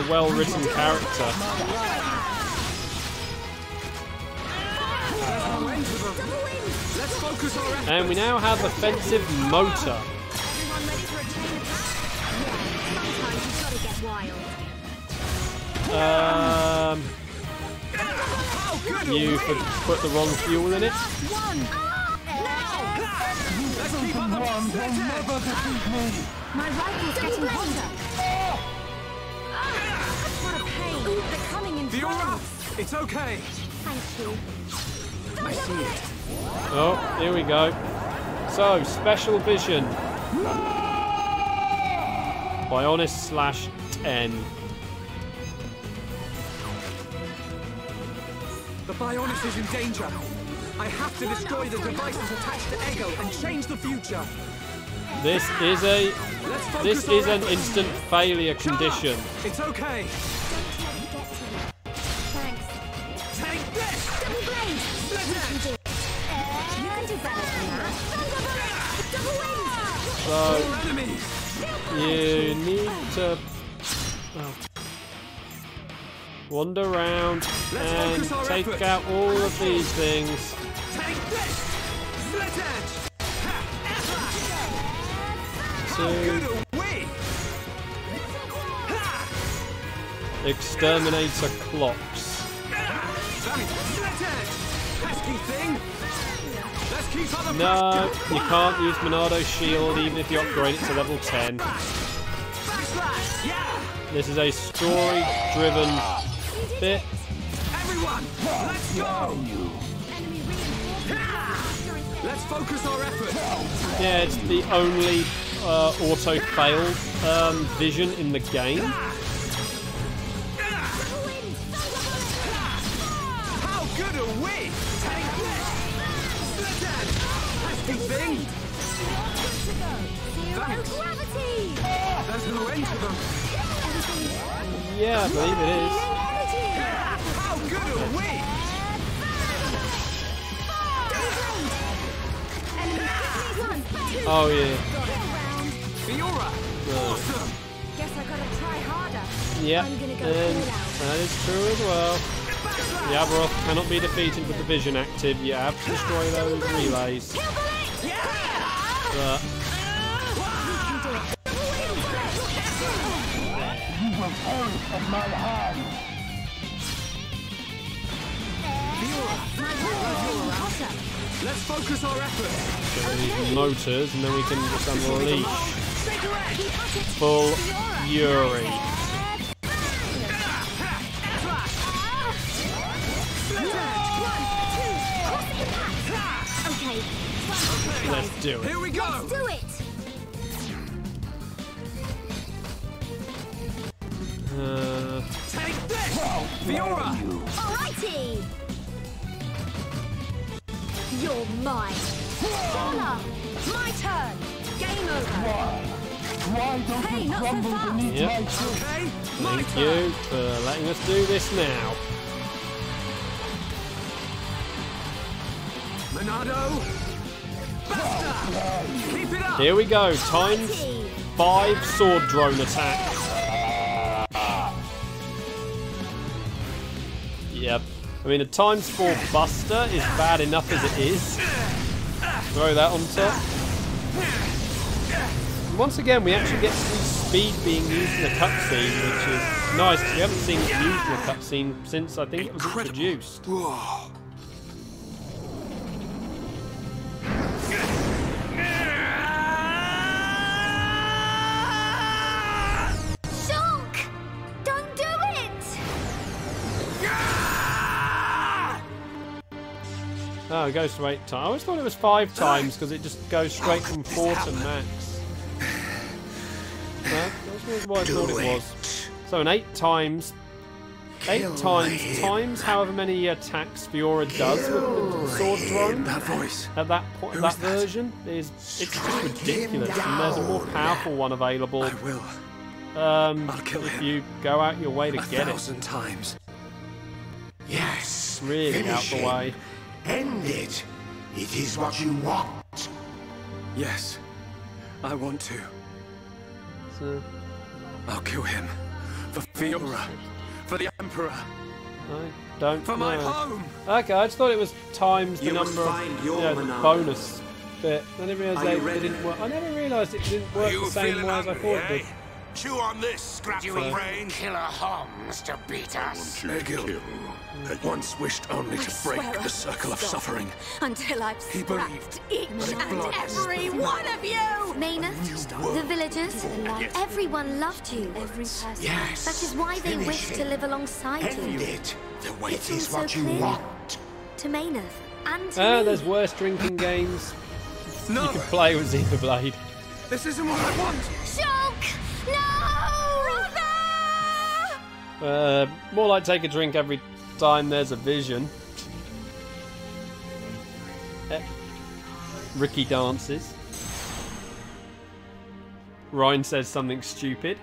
well-written character. And we now have offensive motor. You put the wrong fuel in it. My rifle's getting hotter. What a pain. They're coming in flames. It's okay. Thank you. I see it. Oh, here we go. So, special vision. Bionis/10. The Bionis is in danger. I have to destroy the devices attached to Egil and change the future. This is an instant failure condition. It's okay. Thanks. Take this. Double blade. You can do better than that. Double wings. So, you need to wander around and take out all of these things. To exterminator clocks. No, you can't use Monado's shield even if you upgrade it to level 10. This is a story-driven bit. Everyone, let's go! Let's focus our efforts. Yeah, it's the only auto-fail vision in the game. How good are we? Take this! Pesky thing! Gravity! There's no end to them. Yeah, I believe it is. How good are we? Oh yeah. Fiora! Awesome! Guess I gotta try harder. Yep, I'm gonna go and that is true as well. The Aberoth cannot be defeated with the vision active. You have to destroy those relays. But Let's focus our efforts. these motors, and then we can just unleash full fury. Okay. Let's do it. Here we go. Let's do it. Take this, Fiora. Alrighty. You're mine. Hola. My turn. Game over. Why don't Hey, you not so crumble fast. beneath Yep. my foot? Okay, Thank you for letting us do this now. Monado. Basta. Keep it up. Here we go. Times 5 sword drone attack. Yep. I mean, a times 4 buster is bad enough as it is. Throw that on top. And once again, we actually get to see speed being used in the cutscene, which is nice, because we haven't seen it used in a cutscene since I think it was introduced. Whoa. Shulk! Don't do it! Oh, it goes to 8 times. I always thought it was 5 times because it just goes straight from 4 to max. No, that's what I thought it was. So an 8 times. 8 times however many attacks Fiora does with the sword drone. That voice. At that point, that version is it's just ridiculous. And there's a more powerful one available. I will. I'll kill if you go out your way to get it. 1,000 times. Yes. Really out Finish the him. way. End it. It is what you want. Yes, I want to. So, I'll kill him. For Fiora. For the Emperor. I don't For my home. Okay, I just thought it was times the You number must of find your the Monado. bonus bit. I didn't realise Are you they ready? didn't work. I never realised it didn't work the same way as I thought it did. Chew on this, scrap You for even brain. kill a Homs to beat us. Egil had once wished only to break swear the circle of suffering. Until I've He believed scrapped each and blood every one of you! Mayneth, the villagers, everyone loved you. Every person. Yes. That is why they Finish wished it. to live alongside End you. it. The wait It's is all What so you clear. want. To Mayneth and to Ah, me. there's worse drinking games No! you can play with Xenoblade. This isn't what I want! Shulk! No! More like take a drink every time there's a vision. Ricky dances. Ryan says something stupid.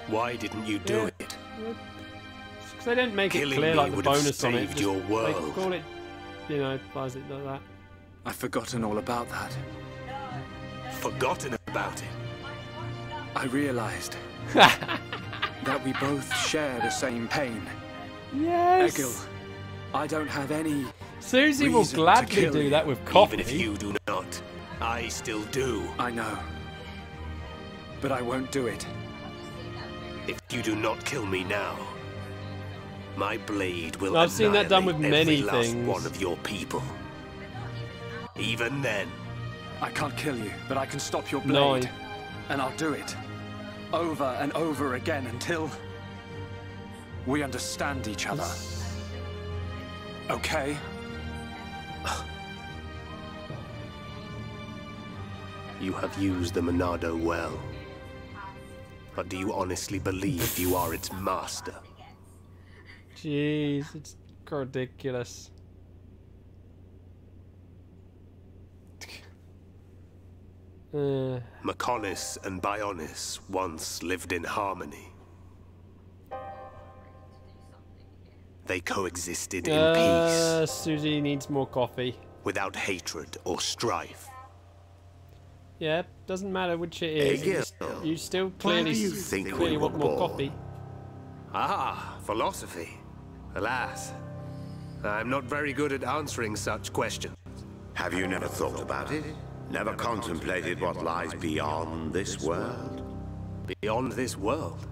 Why didn't you do it? Because they didn't make it Killing clear me like the would have bonus on it. saved Just, your like, world. call it, you know, why is it like that? I've forgotten all about that. Forgotten about it. I realized that we both share the same pain. Yes. Egil, I don't have any Susie will reason to gladly kill do you. that with coffee. Even if you do not, I still do. I know. But I won't do it. If you do not kill me now, my blade will I've seen that done with annihilate many every last things. one of your people. Even then, I can't kill you, but I can stop your No. blade. And I'll do it. Over and over again until we understand each other. Okay? you have used the Monado well. But do you honestly believe you are its master? Jeez, it's ridiculous. Mechonis and Bionis once lived in harmony. They coexisted in peace, Susie needs more coffee. without hatred or strife. Yeah, doesn't matter which it is. Egil, You still why clearly, do you think we clearly were want more born? coffee. Ah, philosophy. Alas, I'm not very good at answering such questions. Have you never thought about it? Never contemplated what lies beyond this world? Beyond this world?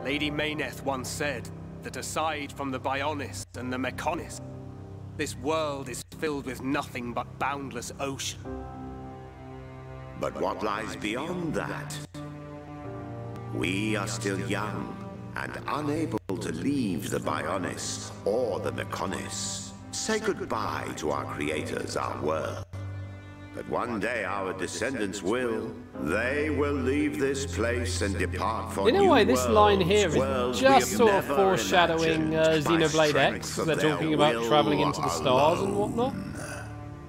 Lady Meyneth once said that aside from the Bionis and the Mechonis, this world is filled with nothing but boundless ocean. But what lies beyond that? We are still young and unable to leave the Bionis or the Mechonis. Say goodbye to our creators, our world. But one day our descendants will. They will leave this place and depart for In a new way, this line worlds, here worlds is we just have sort of never foreshadowing imagined by Xenoblade strength X. of They're their talking about will travelling into the stars and alone. whatnot.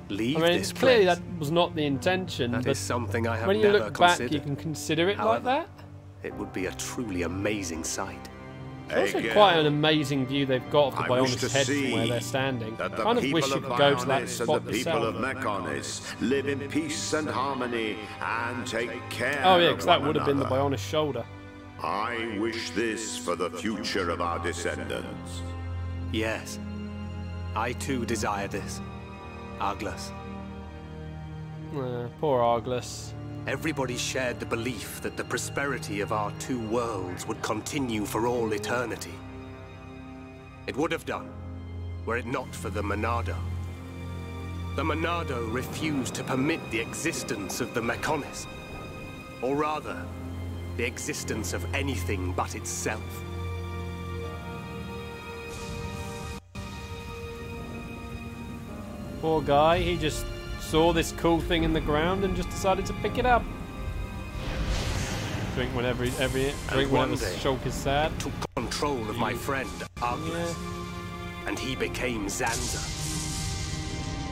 Leave I mean, this clearly place. that was not the intention, That but is something I have when you never look back, considered. you can consider it However, like that. It would be a truly amazing sight. It's also Egil, quite an amazing view they've got of the I wish Bionis to head from see where they're standing. that the Kind of wish people you of could go to that Bionis spot and the people of yourself. Mechonis live in peace and harmony and take care Oh yeah, of because that one would have been the another. Bionis shoulder. I wish this for the future of our descendants. Yes, I too desire this. Arglus. Poor Arglus. Everybody shared the belief that the prosperity of our two worlds would continue for all eternity. It would have done, were it not for the Monado. The Monado refused to permit the existence of the Mechonis. Or rather, the existence of anything but itself. Poor guy, he just saw this cool thing in the ground and just decided to pick it up. Drink whenever drink whenever day, Shulk is sad. Took control of my friend, Arglus, and he became Zanza.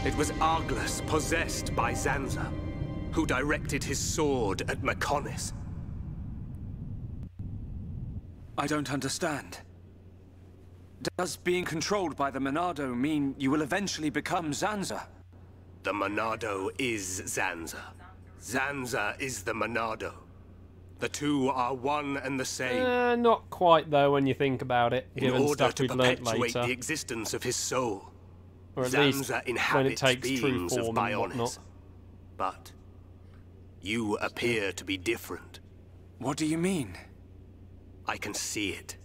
It was Arglus, possessed by Zanza, who directed his sword at Mechonis. I don't understand. Does being controlled by the Monado mean you will eventually become Zanza? The Monado is Zanza. Zanza is the Monado. The two are one and the same. Not quite, though, when you think about it, given stuff we've learnt later. The existence of his soul, or at Zanza least when it takes beings true form of and whatnot. But you appear to be different. What do you mean? I can see it.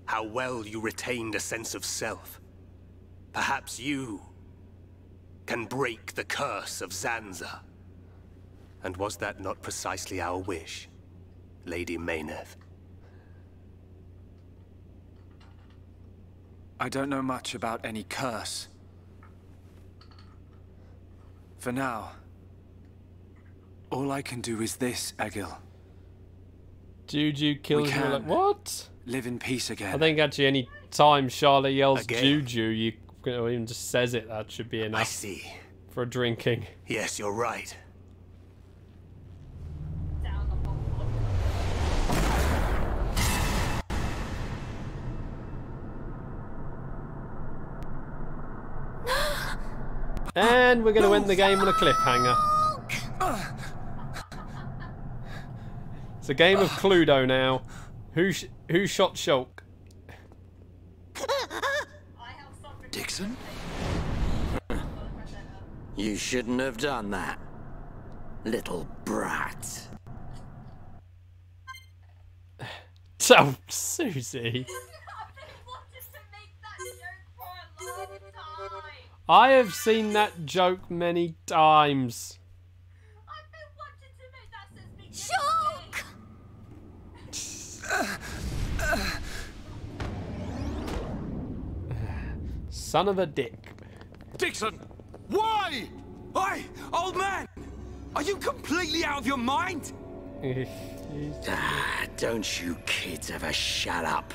How well you retained a sense of self. Perhaps you can break the curse of Zanza. And was that not precisely our wish, Lady Mayneth? I don't know much about any curse. For now, all I can do is this, Egil. Juju kills you. Like, what? Live in peace again. I think actually any time Charlotte yells again. Juju, or even just says it, that should be enough. I see. For drinking. Yes, you're right. And we're going to end the game on a cliffhanger. It's a game of Cluedo now. Who shot Shulk? Dixon? You shouldn't have done that, little brat. So, Susie. I have seen that joke many times. Shulk! Son of a dick. Dixon! Why? Oi, old man! Are you completely out of your mind? Don't you kids ever shut up.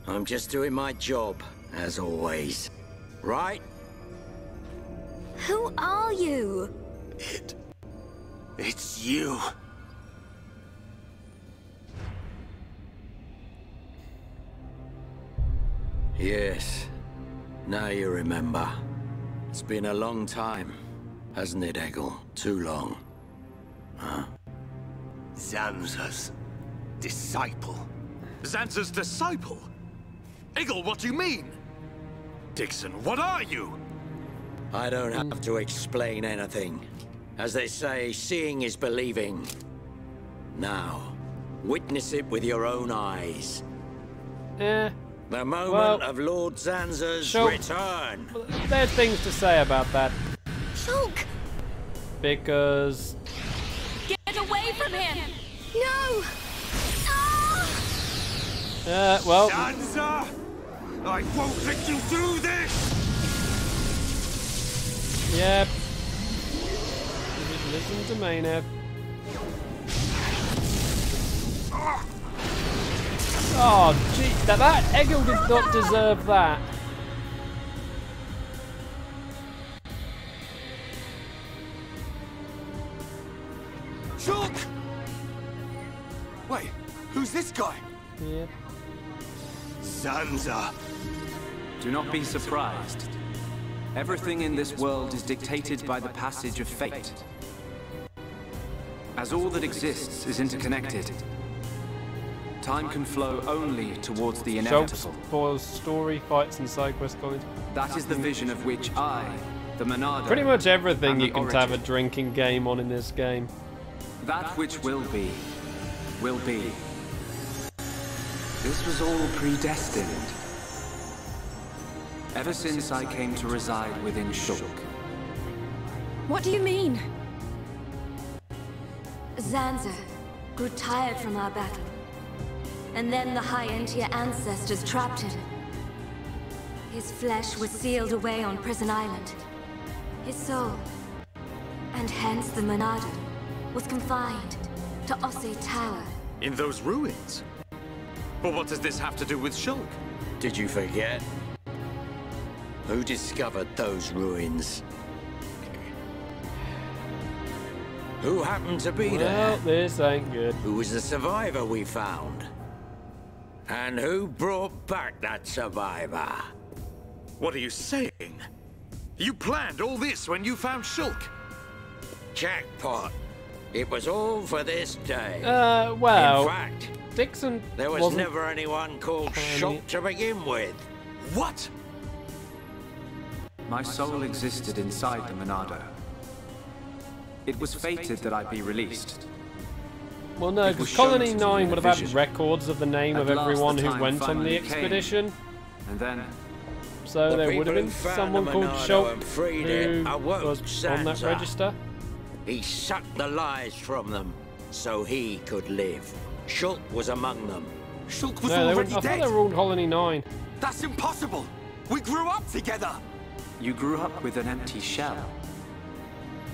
I'm just doing my job, as always. Right? Who are you? It's you. Yes. Now you remember. It's been a long time, hasn't it, Egil? Too long. Huh? Zanza's disciple. Zanza's disciple? Egil, what do you mean? Dixon, what are you? I don't have to explain anything. As they say, seeing is believing. Now, witness it with your own eyes. The moment of Lord Zanza's return. There's things to say about that. Shulk! Because... Get away from him! No! Well... Zanza! I won't let you do this! Yep. Listen to Maynard. Oh, gee, that Egil did not deserve that. Shulk! Wait, who's this guy? Yep. Zanza. Do not be surprised. Everything in this world is dictated by the passage of fate. As all that exists is interconnected, time can flow only towards the inevitable. For story, fights, and side quest coins. That is the vision of which I, the Monado... Pretty much everything you can origin. have a drinking game on in this game. That which will be, will be. This was all predestined. Ever since I came to reside within Shulk. What do you mean? Zanza grew tired from our battle. And then the High Entier ancestors trapped him. His flesh was sealed away on Prison Island. His soul, and hence the Monado, was confined to Osse Tower. In those ruins? But what does this have to do with Shulk? Did you forget? Who discovered those ruins? Who happened to be there? Well, this ain't good. Who was the survivor we found? And who brought back that survivor? What are you saying? You planned all this when you found Shulk? Jackpot. It was all for this day. Well, in fact, Dixon there was never anyone called Shulk to begin with. What? My soul existed inside the Monado. It was fated that I be released. Well, no, because Colony 9 would have had records of the name of everyone who went on the expedition. And then... So there would have been someone called Shulk who was on that register. He sucked the lives from them so he could live. Shulk was among them. Shulk was already dead. I thought they were all Colony 9. That's impossible. We grew up together. You grew up with an empty shell.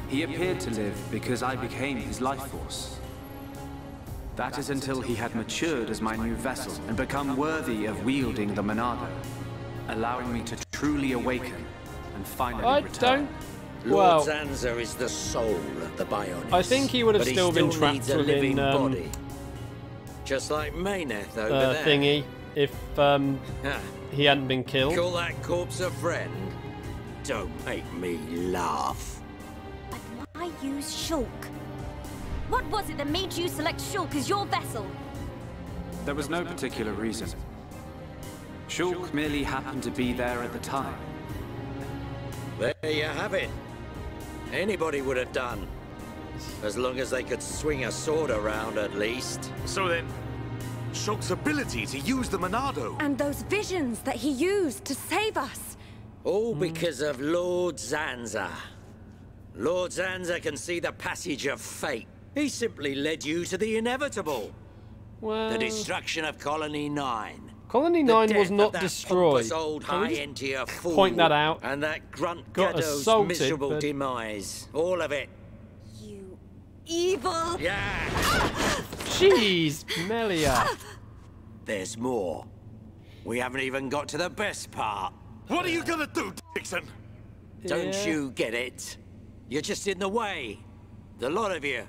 He appeared to live because I became his life force. That is until he had matured as my new vessel and become worthy of wielding the Monado, allowing me to truly awaken and finally return. Lord Zanza is the soul of the Bionis. I think he would have still been trapped within body. Just like Meyneth over there. Thingy, if he hadn't been killed. Call that corpse a friend? Don't make me laugh. But why use Shulk? What was it that made you select Shulk as your vessel? There was no particular reason. Shulk merely happened to be there at the time. There you have it. Anybody would have done. As long as they could swing a sword around, at least. So then, Shulk's ability to use the Monado... And those visions that he used to save us. All because of Lord Zanza. Lord Zanza can see the passage of fate. He simply led you to the inevitable. Well... The destruction of Colony 9. Colony 9 was not destroyed. Old high-entier fool point that out. And that grunt got assaulted, miserable demise. All of it. You evil... Yeah! Jeez, Melia. There's more. We haven't even got to the best part. What are you gonna do, Dixon? Don't you get it? You're just in the way. The lot of you.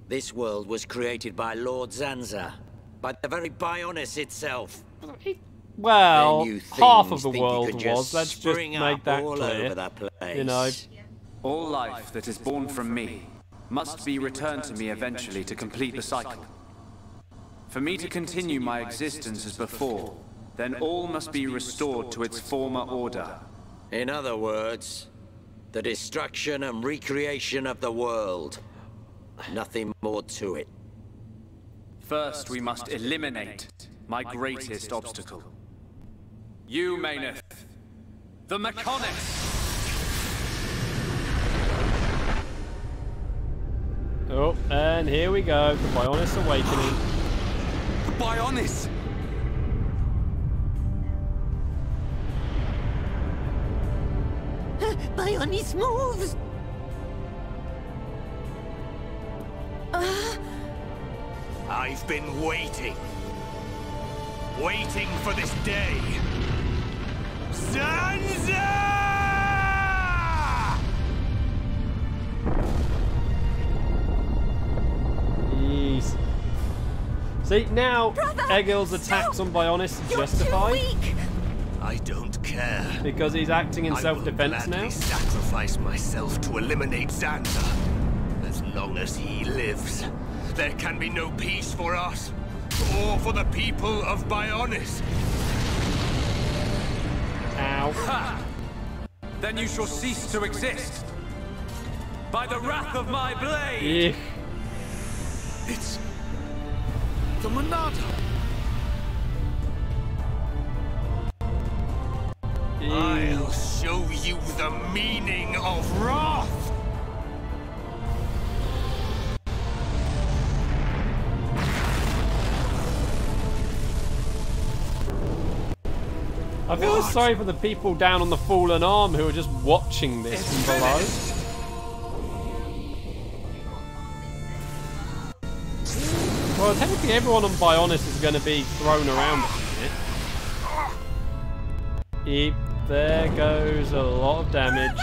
This world was created by Lord Zanza. By the very Bionis itself. Well, half of the world was. Let's just make that clear. You know. All life that is born from me must be returned to me eventually to complete the cycle. For me to continue my existence as before, then all must be restored to its former order. In other words, the destruction and recreation of the world. Nothing more to it. First, we must eliminate my greatest obstacle. You, Meyneth. The Mechonis! Oh, and here we go. The Bionis awakening. The Bionis! Bionis moves! I've been waiting. Waiting for this day. Zanza! Jeez. See, now Egil's attacks on Bionis are justified. I don't care. Because he's acting in self-defense now. I will gladly sacrifice myself to eliminate Zanza. As long as he lives, there can be no peace for us, or for the people of Bionis. Ow. Ha! Then you shall cease to exist. By the wrath of my blade! It's... the Monado! I'll show you the meaning of wrath! I feel sorry for the people down on the Fallen Arm who are just watching this from below. Well, technically everyone on Bionis is going to be thrown around a minute. Yep, there goes a lot of damage.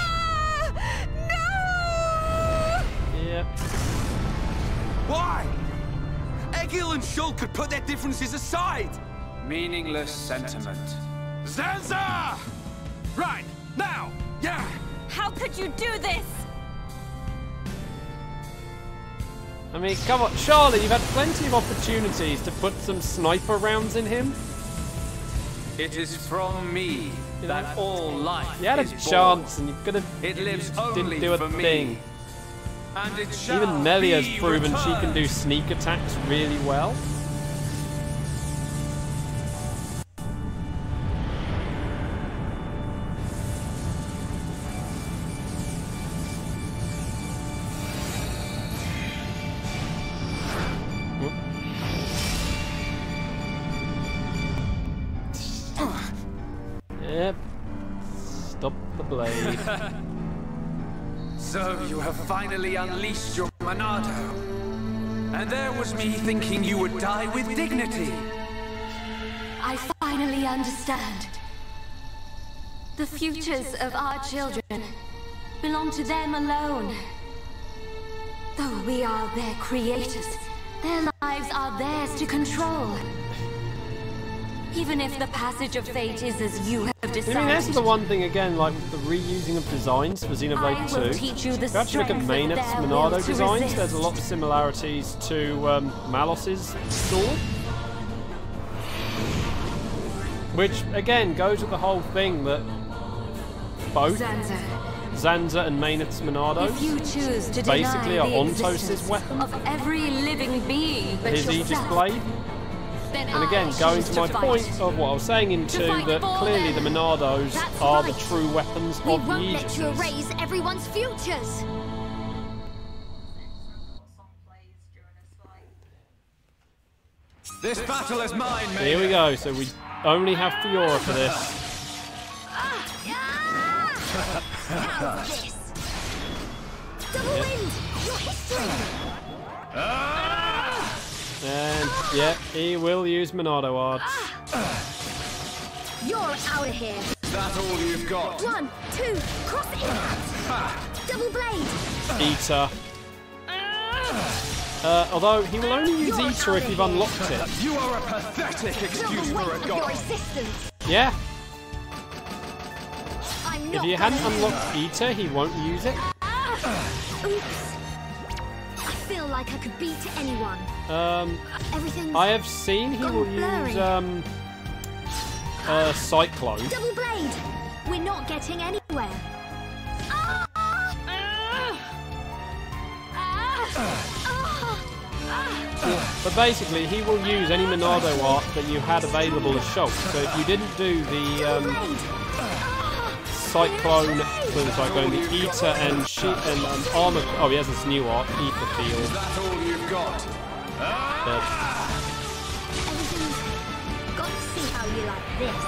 No! Yep. Why? Egil and Shul could put their differences aside. Meaningless sentiment. Zanza! Right, now! Yeah! How could you do this? I mean, come on, Charlie, you've had plenty of opportunities to put some sniper rounds in him. It is from me that all life You had a is chance born. and you could have It lives didn't only do a for me. thing. And it shall Even Melia's be proven she can do returned. sneak attacks really well. Yep. Stop the blade. So you have finally unleashed your Monado. And there was me thinking you would die with dignity. I finally understand. The futures of our children belong to them alone. Though we are their creators, their lives are theirs to control. Even if the passage of fate is as you have decided. I mean, that's the one thing again, like with the reusing of designs for Xenoblade 2. teach you the If you actually look at strength of Maynard's their will Monado to designs, resist. there's a lot of similarities to Malos's sword. Which, again, goes with the whole thing that both Zanza and Maynard's Monados If you choose to basically deny are the Ontos's existence weapon, of every living being but his yourself, Aegis blade. then And again, I going choose to my fight. point of what I was saying in 2, fight that for clearly the them. Monados That's are right. the true weapons We of the won't let Aegis. you erase everyone's futures. This battle is mine, mate. Here we go, so we only have Fiora for this. How's this? Double wind! Your history! And, yeah, he will use Monado arts. You're out of here! Is that all you've got? 1, 2, cross impact! Double blade! Eater. Although, he will only use Eater if you've unlocked it. You are a pathetic excuse for a god. Yeah. I'm If not you hadn't gonna unlocked Eater, he won't use it. Oops. I feel like I could beat anyone. Everything's I have seen he will blurry. use Cyclone. Double blade! We're not getting anywhere. But basically, he will use any Monado art that you had available as Shulk. So if you didn't do the Cyclone, the Eater and Armor. Oh, he has this new art, Ether Field. Is that all you've got? Everything's got to see how you like this.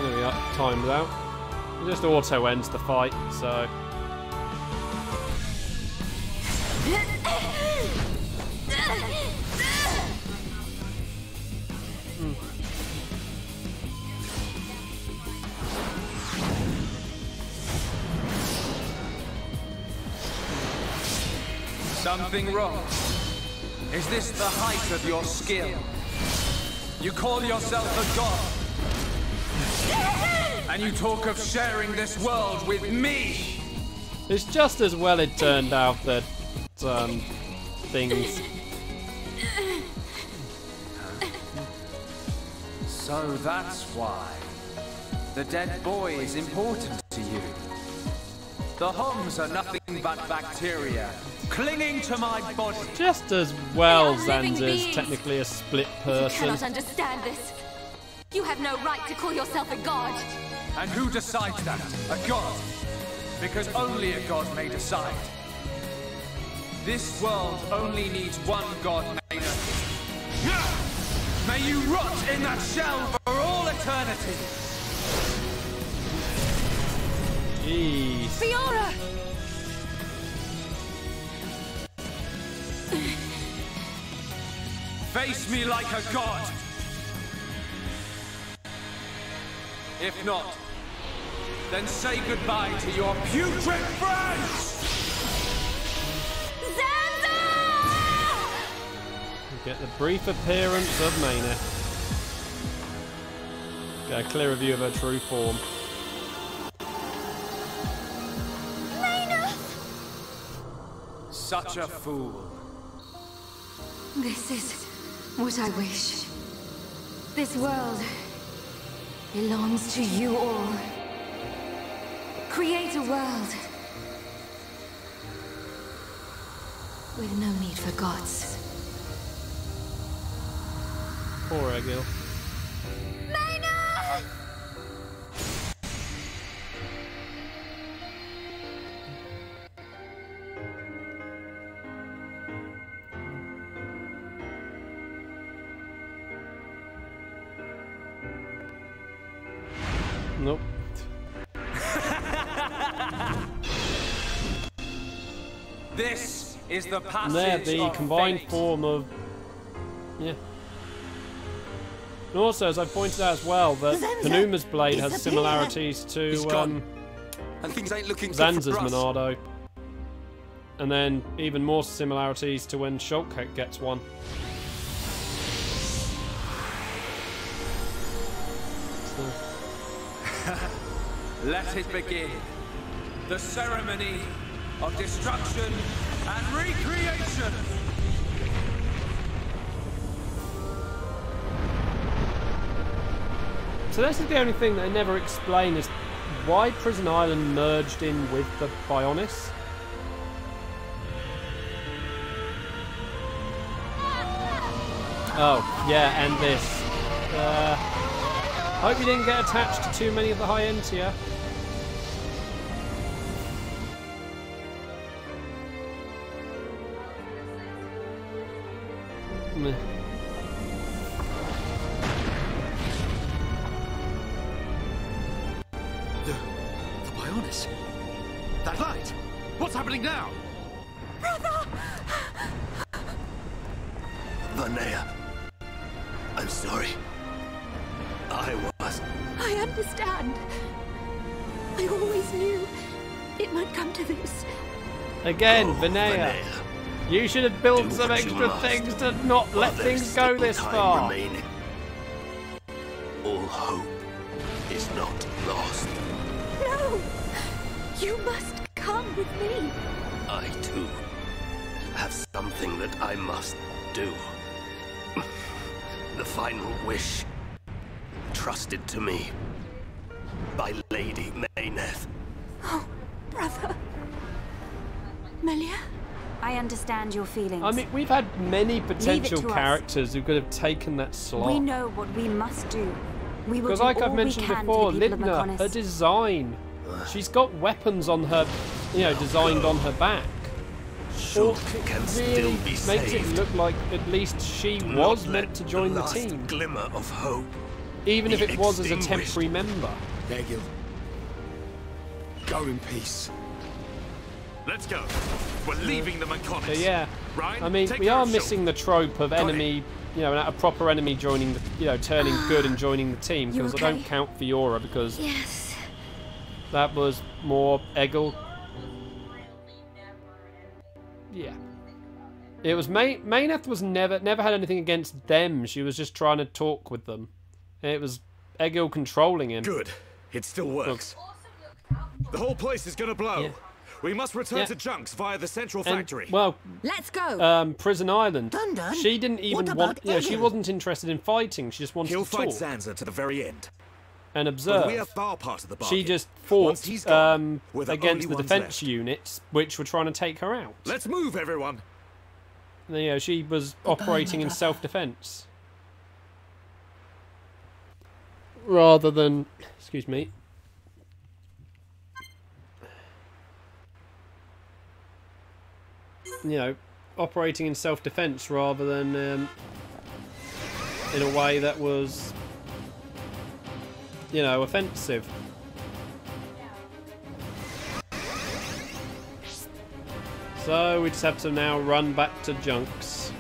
There we are, timed out. It just auto ends the fight, so. Something wrong? Is this the height of your skill? You call yourself a god? And you talk of sharing this world with me? It's just as well it turned out that things. So that's why. The dead boy is important to you. The Homs are nothing but bacteria, clinging to my body. Just as well, They are living Zanza's beings. technically a split You person. cannot understand this. You have no right to call yourself a god. And who decides that? A god? Because only a god may decide. This world only needs one god, Maynard. May you rot in that shell for all eternity! Jeez. Fiora! Face me like a god! If not, Then say goodbye to your putrid friends! Get the brief appearance of Meyneth. Get a clearer view of her true form. Meyneth! Such a fool. This is what I wish. This world belongs to you all. Create a world with no need for gods. Poor Egil. Meyneth! Nope. This is the passage There, the of combined fate. form of... Yeah. And also, as I pointed out as well, that Hanuma's blade has similarities to and things ain't looking Zanza's good for us. Monado. And then even more similarities to when Shulk gets one. Let it begin. The ceremony of destruction and recreation. So this is the only thing that they never explain is why Prison Island merged in with the Bionis. Oh, yeah, and this. Hope you didn't get attached to too many of the high ends here. Meh. The Bionis. That light. What's happening now? Brother! Vanea, I'm sorry. I was... I understand. I always knew it might come to this. Again, Vanea. You should have built some extra things to not let things go this far. Remaining. All hope is not lost. No! You must come with me. I, too, have something that I must do. The final wish, trusted to me by Lady Meyneth. Oh, brother. Melia? I understand your feelings. I mean, we've had many potential characters who could have taken that slot. We know what we must do. We will Because do like all I've mentioned we can before, for the people of Lidna, Mechonis. her design. She's got weapons on her, you know, designed on her back. Shulk can really still be makes saved. it look like at least she was meant to join the last team. Glimmer of hope. Even if be it was as a extinguished. temporary member. Egil, go in peace. Let's go. We're leaving the Mechonis. So yeah, Ryan, I mean, take we care are of Shulk. missing the trope of enemy, you know, a proper enemy joining the, you know, turning good and joining the team. You Because okay? I don't count Fiora because Yes. that was more Egil. Yeah. It was Meyneth was never had anything against them. She was just trying to talk with them. It was Egil controlling him. Good. It still works. The whole place is gonna blow. Yeah. We must return Yeah. to Junks via the central And, factory. well, Let's go. Prison Island. Done. She didn't even What want. about You know, she Egil? wasn't interested in fighting. She just wanted He'll to fight talk Zanza to the very end. and But observe. we have our part of the bargain. She just Once fought he's gone, we're the against only the ones defense left. units, which were trying to take her out. Let's move, everyone. You know, she was operating in self-defense rather than, excuse me. You know, operating in self-defense rather than in a way that was, you know, offensive. So we just have to now run back to Junks.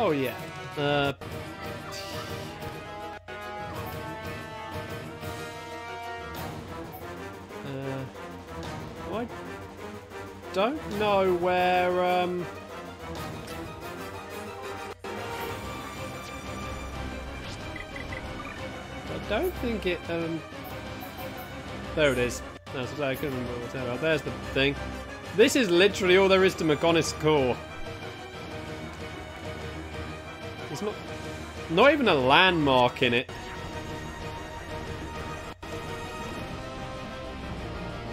Oh yeah. I don't know where. I don't think it. There it is. That's what I couldn't remember what was. There's the thing. This is literally all there is to Mechonis core. There's not even a landmark in it.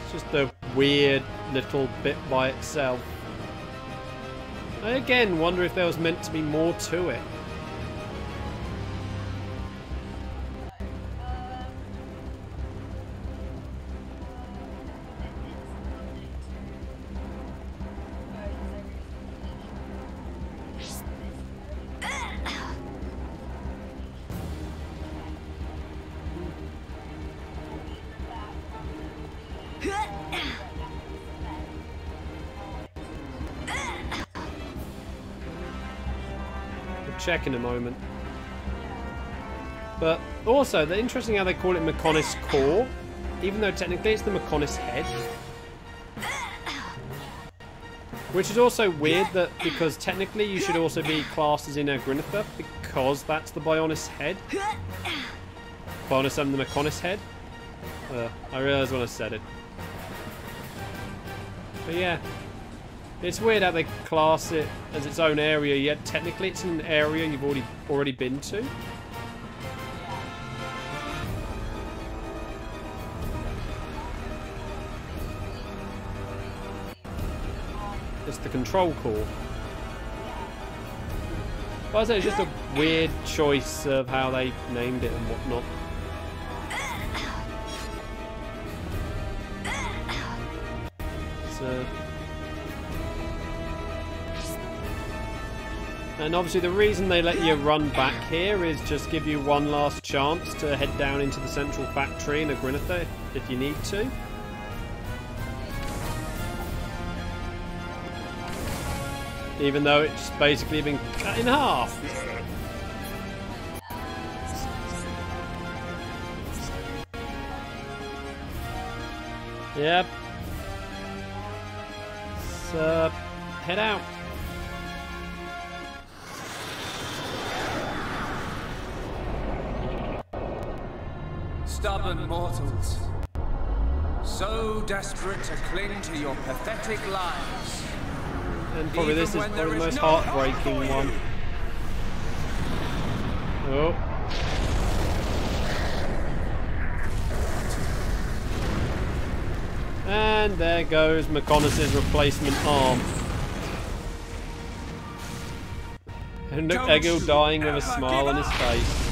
It's just a weird little bit by itself. I again wonder if there was meant to be more to it. Check in a moment. But also, they're interesting how they call it Mechonis core, even though technically it's the Mechonis head. Which is also weird that because technically you should also be classed as in Agrinitha because that's the Bionis head. Bionis and the Mechonis head. I realised when I said it. But yeah. It's weird how they class it as its own area, yet technically it's an area you've already been to. It's the control core. But I say it's just a weird choice of how they named it and whatnot. So. And obviously the reason they let you run back here is just give you one last chance to head down into the central factory in Agrinitha if you need to. Even though it's basically been cut in half. Yep. So, head out. Stubborn mortals, so desperate to cling to your pathetic lives. And probably this is probably the most heartbreaking one. Oh. And there goes Mechonis' replacement arm. And look, Egil dying with a smile on his face.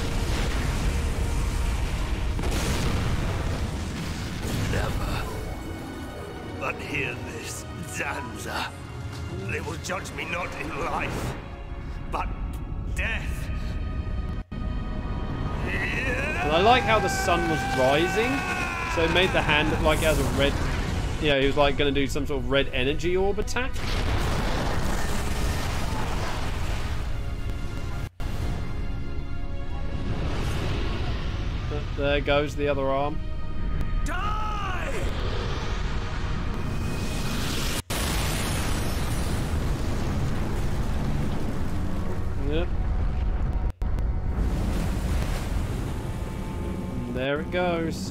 But hear this, Zanza. They will judge me not in life, but death. And I like how the sun was rising, so it made the hand look like it has a red... Yeah, he was like going to do some sort of red energy orb attack. But there goes the other arm. Yep. And there it goes.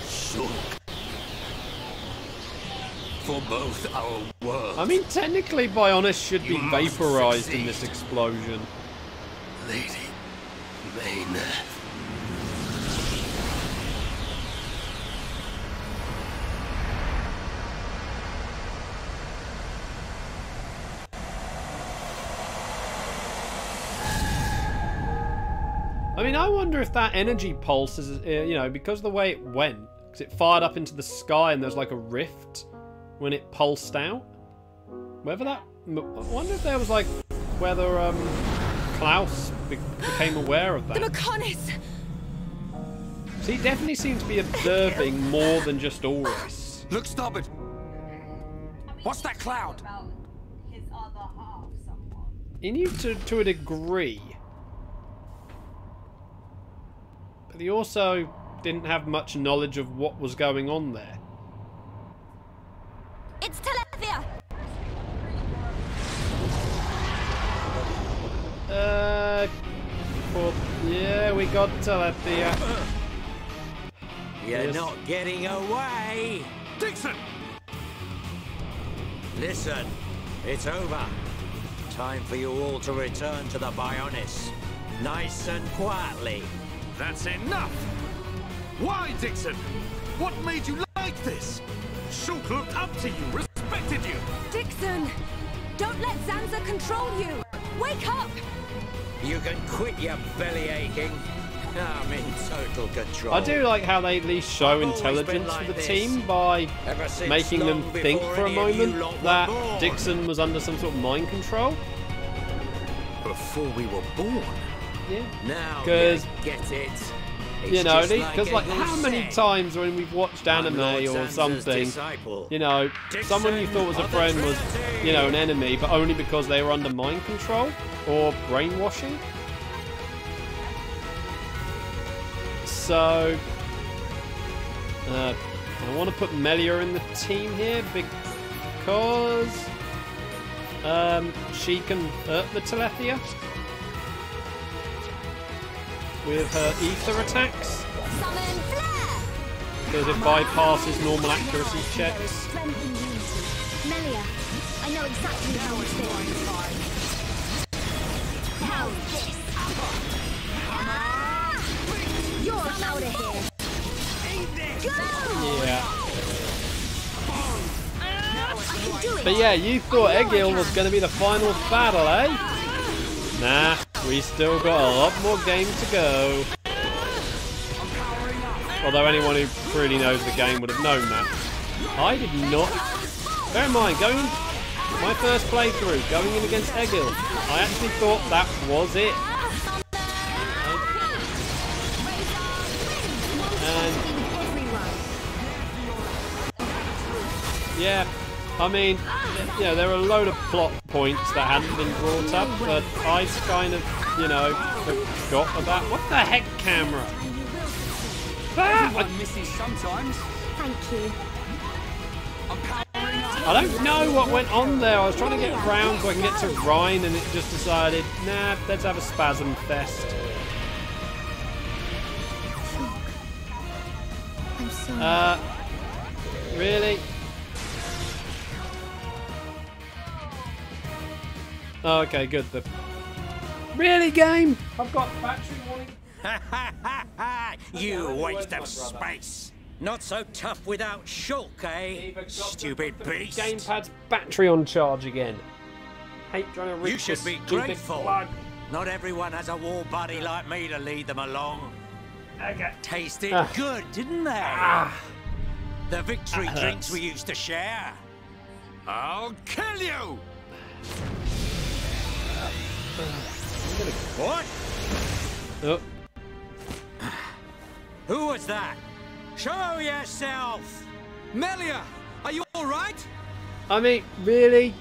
Shook. For both our worlds. I mean, technically, Bionis should be vaporized in this explosion. Lady Maynard. I mean, I wonder if that energy pulse is, you know, because of the way it went, because it fired up into the sky and there's like a rift when it pulsed out. Whether that, I wonder if there was like, whether Klaus became aware of that. The Mechonis! So he definitely seems to be observing more than just Aurus. Look, stop it! What's that cloud? He knew to a degree. But he also didn't have much knowledge of what was going on there. It's Telethia! Yeah, we got Telethia. You're not getting away! Dixon! Listen, it's over. Time for you all to return to the Bionis. Nice and quietly. That's enough! Why, Dixon? What made you like this? Shulk looked up to you, respected you! Dixon! Don't let Zanza control you! Wake up! You can quit your belly aching. I'm in total control. I do like how they at least show intelligence for the team by making them think for a moment that Dixon was under some sort of mind control. Before we were born? Yeah. Now because get it. You know, because like how many times when we've watched anime or something, you know, someone you thought was a friend was, you know, an enemy, but only because they were under mind control or brainwashing. So, I want to put Melia in the team here because she can hurt the Telethia with her ether attacks. Because it bypasses normal accuracy checks. Melia, I know exactly how it feels. How's this? You're out of here. Go! Yeah. But yeah, you thought Egil was going to be the final battle, eh? Nah, we still got a lot more game to go. Although anyone who really knows the game would have known that. I did not... Bear in mind, going in my first playthrough, going in against Egil, I actually thought that was it. And yeah, I mean, you know, there were a load of plot points that hadn't been brought up, but I kind of, you know, forgot about... What the heck, camera? Sometimes. Thank you. I don't know what went on there. I was trying to get round so I can get to Rhine, and it just decided, nah, let's have a spasm fest. I'm sorry. Really? Oh, okay, good. Really, game? I've got battery warning. You waste of space. Not so tough without Shulk, eh? Stupid beast. Gamepad's battery on charge again. Hate trying to reach. You should be grateful. Not everyone has a war buddy like me to lead them along. Okay. Tasted good, didn't they? The victory drinks we used to share. I'll kill you! What? Oh. Who was that? Show yourself! Melia, are you alright? I mean, really?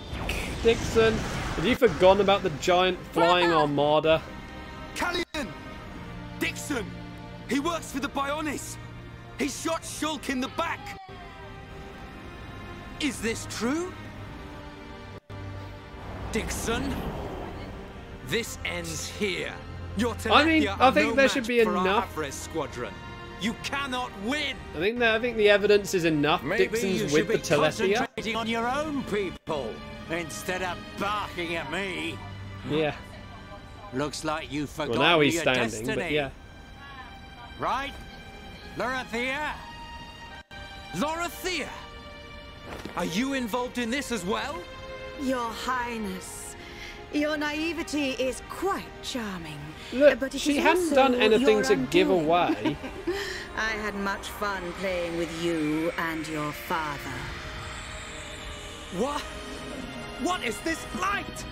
Dixon? Have you forgotten about the giant flying armada? Callian! Dixon! He works for the Bionis! He shot Shulk in the back! Is this true? Dixon? This ends here. Your I mean, I think there should be enough. Squadron. You cannot win. I think the evidence is enough. Maybe Dixon's you with the Telethia. Concentrating on your own people instead of barking at me. Yeah. Looks like you forgot well, now he's your standing, destiny. but yeah. Right, Lorithia? Lorithia, are you involved in this as well? Your Highness, your naivety is quite charming. Look, but she hadn't done anything to give undoing. away. I had much fun playing with you and your father. What? What is this light?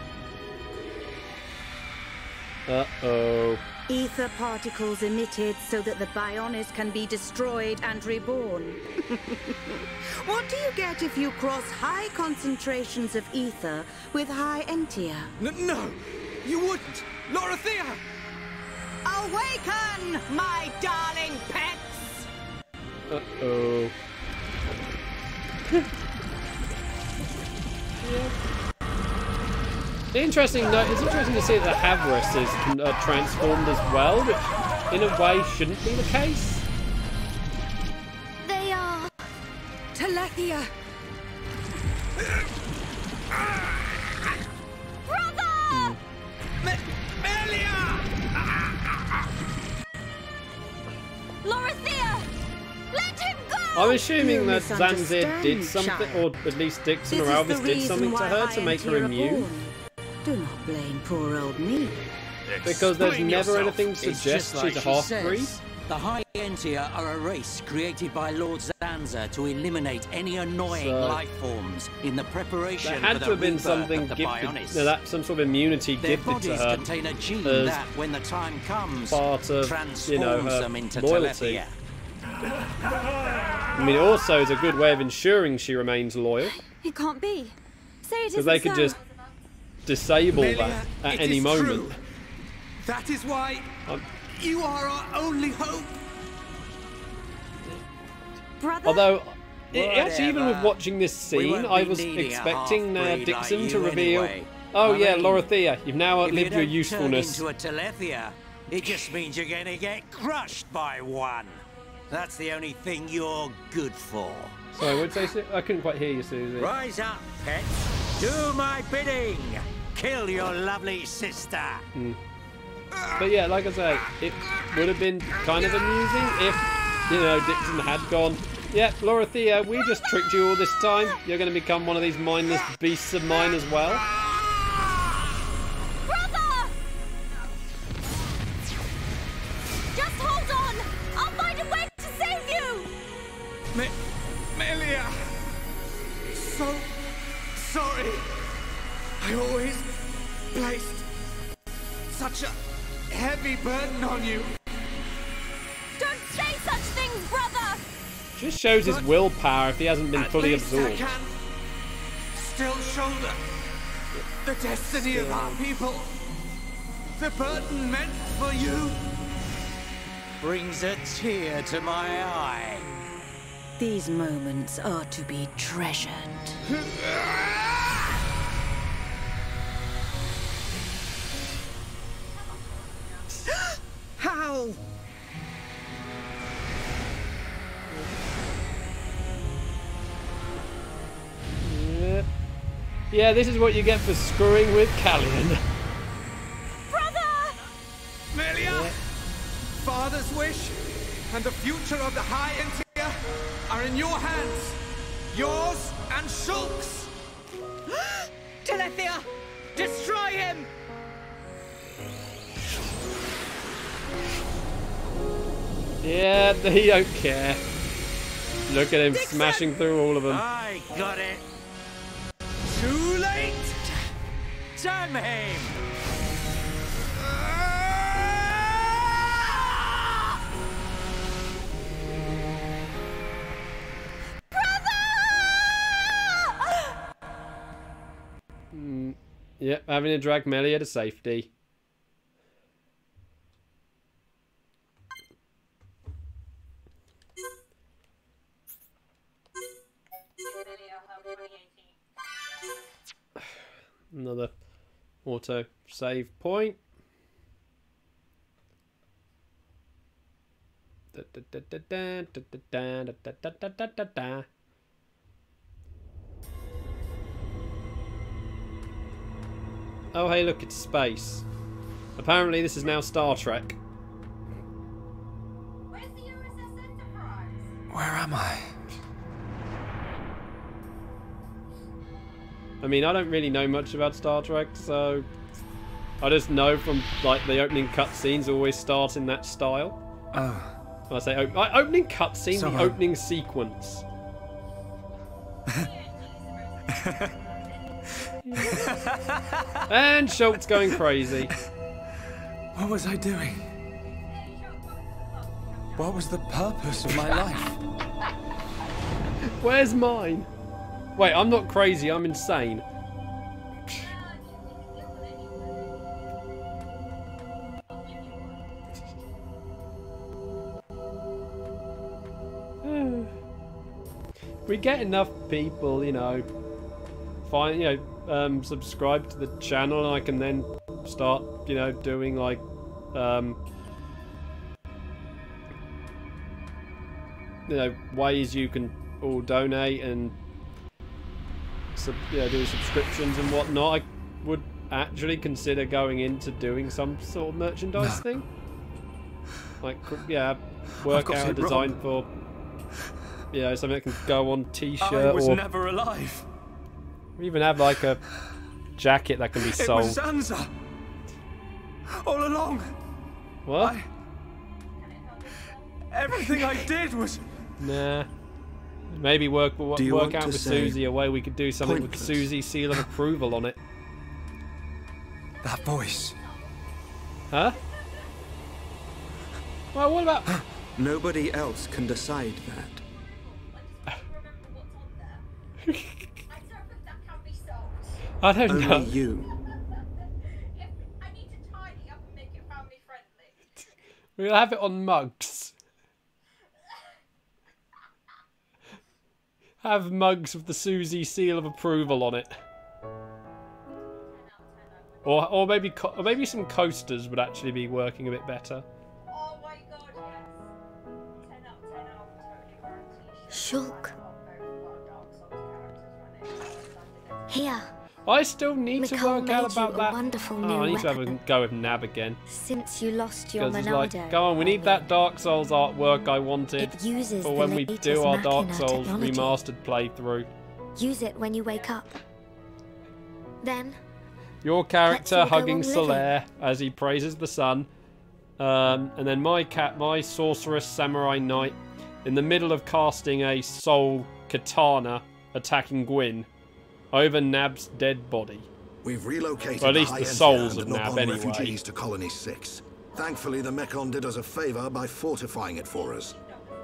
Uh-oh. Ether particles emitted so that the Bionis can be destroyed and reborn. What do you get if you cross high concentrations of ether with high entia? No, you wouldn't! Lorothea! Awaken, my darling pets! Uh-oh. Interesting. It's interesting to see that the Havris is transformed as well, which in a way shouldn't be the case. They are... Telethia! Brother! Melia! Lorothea! Let him go! I'm assuming that Zanzir did something, or at least Dixon or Alvis did something to her to make her immune. Do not blame poor old me. Because there's never anything to suggest she's a half-breed. The High Entia are a race created by Lord Zanza to eliminate any annoying life forms in the preparation there had to have been something gifted, that some sort of immunity gifted to her contain a gene as that, when the time comes, part of, you know, her them into loyalty. Telethia. I mean, it also is a good way of ensuring she remains loyal. It can't be. Say it because they could just disable that at any moment. True. That is why you are our only hope. Brother? Although, actually, even with watching this scene, I was expecting Dixon to reveal, "Oh yeah, Lorothea, you've now outlived your usefulness." Turn into a Telethia, it just means you're going to get crushed by one. That's the only thing you're good for. Sorry, what did you say? I couldn't quite hear you, Susie. Rise up, pets. Do my bidding. Kill your lovely sister. But yeah, like I say, it would have been kind of amusing if, you know, Dixon had gone, "Yeah, Lorothea, we just tricked you all this time. You're going to become one of these mindless beasts of mine as well." Brother! Just hold on! I'll find a way to save you! Melia! So sorry. I always placed such a heavy burden on you. Don't say such things, brother! Just shows his willpower if he hasn't been fully absorbed. I can still shoulder the destiny of our people. The burden meant for you brings a tear to my eye. These moments are to be treasured. How? Yeah, this is what you get for screwing with Callian. Brother! Melia! Father's wish and the future of the High Entia are in your hands. Yours and Shulk's. Telethia! Destroy him! Yeah, they don't care. Look at him smashing through all of them. I got it. Too late. Damn him. Yep, having to drag Melia to safety. Another auto save point. Oh hey, look, it's space. Apparently this is now Star Trek. Where's the USS Enterprise? Where am I? I mean, I don't really know much about Star Trek, so I just know from like the opening cutscenes always start in that style. Oh. When I say opening cutscene, the opening sequence. And Schultz going crazy. What was I doing? What was the purpose of my life? Where's mine? Wait, I'm not crazy, I'm insane. We get enough people, you know, subscribe to the channel, and I can then start, you know, doing like, you know, ways you can all donate and do subscriptions and whatnot. I would actually consider going into doing some sort of merchandise thing, like work out a design for. Yeah, something that can go on T-shirt. I was never alive. We even have like a jacket that can be sold. It was Zanza. All along. What? Everything I did was. Nah. Maybe work out with Susie a way we could do something with Susie's seal of approval on it. That voice. Huh? Well, what about? Nobody else can decide that. I don't know. Only you. We'll have it on mugs. Have mugs with the Susie seal of approval on it. Or maybe some coasters would actually be working a bit better. Oh my god, yes. 10 out of 10 I'll totally guarantee. Shulk. Here. I still need to work out about that. I need to have a go with Nab again. Since you lost your Monado. Monado. Go on, we need that Dark Souls artwork I wanted for when we do our Dark Souls remastered playthrough. Use it when you wake up. Then your character hugging Solaire as he praises the sun. And then my sorceress samurai knight in the middle of casting a soul katana attacking Gwyn over Nab's dead body. We've relocated at least the souls of Nab anyway. Refugees to Colony 6. Thankfully, the Mechon did us a favor by fortifying it for us.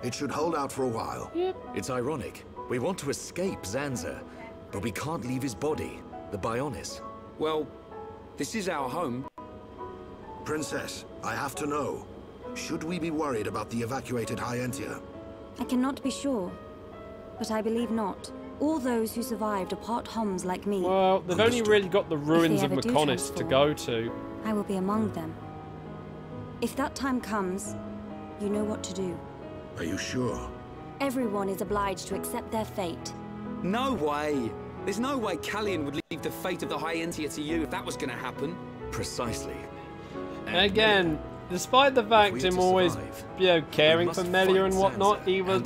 It should hold out for a while. Yep. It's ironic. We want to escape Zanza, but we can't leave his body, the Bionis. Well, this is our home. Princess, I have to know. Should we be worried about the evacuated Hyentia? I cannot be sure, but I believe not. All those who survived are part Homs like me. Well, they've only really got the ruins of Mechonis to go to. I will be among them. If that time comes, you know what to do. Are you sure? Everyone is obliged to accept their fate. No way! There's no way Callian would leave the fate of the Hyentia to you if that was going to happen. Precisely. Again, despite the fact him always, caring for Melia and whatnot, him and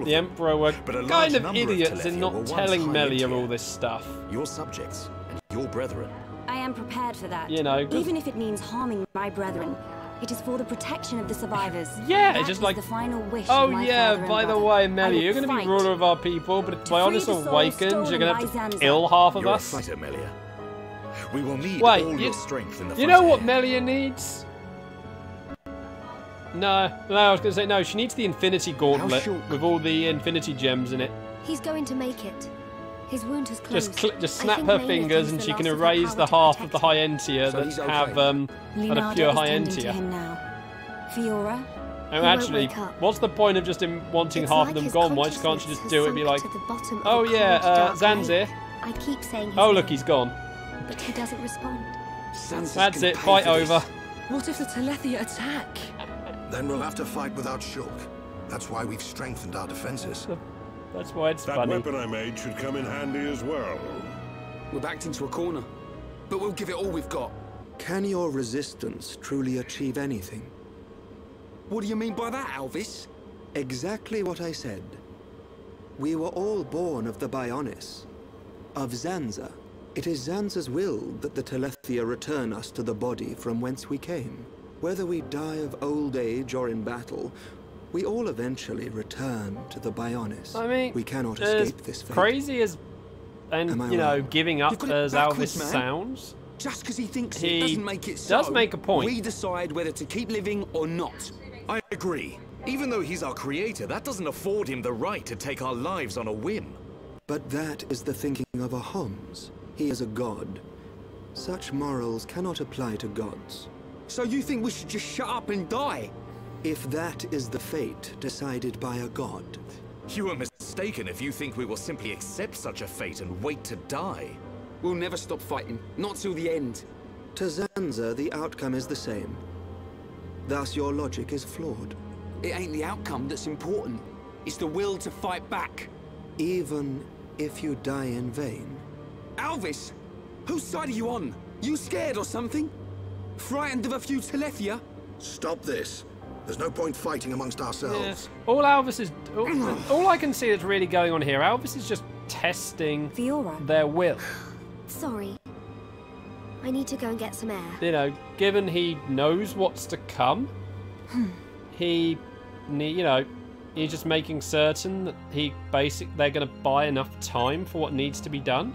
the Emperor were kind of idiots in not telling Melia all this stuff. Your subjects and your brethren. I am prepared for that. You know, even if it means harming my brethren, it is for the protection of the survivors. Yeah, that just like the final wish. Oh yeah, by the way, Melia, you're going to be ruler of our people, but if Bionis awakens, you're going to have to kill half of us. You're a fighter, Melia. We will need all your strength in the fight. You know what Melia needs? No, I was going to say no. She needs the Infinity Gauntlet with all the Infinity Gems in it. He's going to make it. His wound has closed. Just snap her fingers and she can erase the half of the Hyentia that have had a pure Hyentia. Fiora? Oh, actually, what's the point of just him wanting half of them gone? Why can't she just do it and be like, oh yeah, Zanzir. I keep saying. Oh look, he's gone. But he doesn't respond. That's it. Fight over. What if the Telethia attack? Then we'll have to fight without Shulk. That's why we've strengthened our defenses. That's why it's funny. That weapon I made should come in handy as well. We're backed into a corner, but we'll give it all we've got. Can your resistance truly achieve anything? What do you mean by that, Alvis? Exactly what I said. We were all born of the Bionis, of Zanza. It is Zanza's will that the Telethia return us to the body from whence we came. Whether we die of old age or in battle, we all eventually return to the Bionis. I mean, we cannot escape this fate. Crazy as, and you know, giving up as Alvis sounds, Just because he thinks it doesn't make it so. Does make a point. We decide whether to keep living or not. I agree. Even though he's our creator, that doesn't afford him the right to take our lives on a whim. But that is the thinking of a Homs. He is a god. Such morals cannot apply to gods. So you think we should just shut up and die? If that is the fate decided by a god. You are mistaken if you think we will simply accept such a fate and wait to die. We'll never stop fighting. Not till the end. To Zanza, the outcome is the same. Thus, your logic is flawed. It ain't the outcome that's important. It's the will to fight back. Even if you die in vain. Alvis! Whose side are you on? You scared or something? Frightened of a few Telethia? Stop this. There's no point fighting amongst ourselves. Yeah. All Alvis is... all I can see that's really going on here, Alvis is just testing their will. Sorry. I need to go and get some air. You know, given he knows what's to come, you know, he's just making certain that they're going to buy enough time for what needs to be done.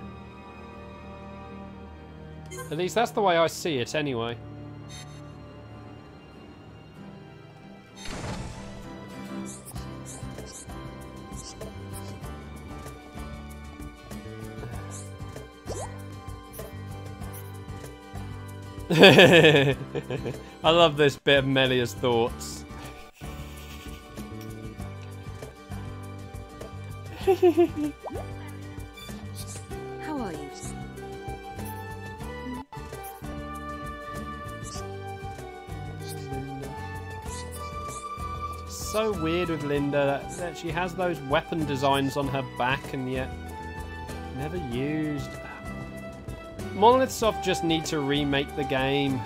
At least that's the way I see it, anyway. I love this bit of Melia's thoughts. How are you? So weird with Linda that she has those weapon designs on her back and yet never used. Monolith Soft just need to remake the game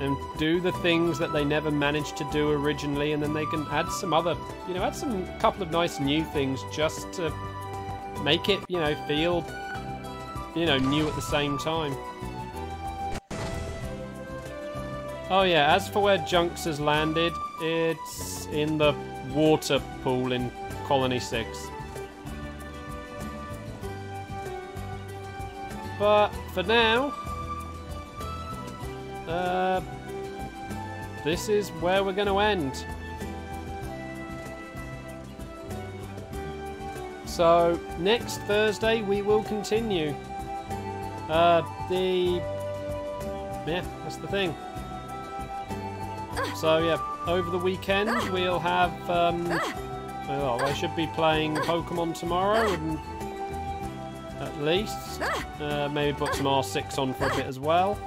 and do the things that they never managed to do originally, and then they can add some other, you know, couple of nice new things just to make it, you know, feel, you know, new at the same time. Oh yeah, as for where Junks has landed, it's in the water pool in Colony 6. But for now, this is where we're going to end. So next Thursday we will continue. Yeah, that's the thing. So yeah, over the weekend we'll have. Well, I should be playing Pokemon tomorrow, and at least maybe put some R6 on for a bit as well.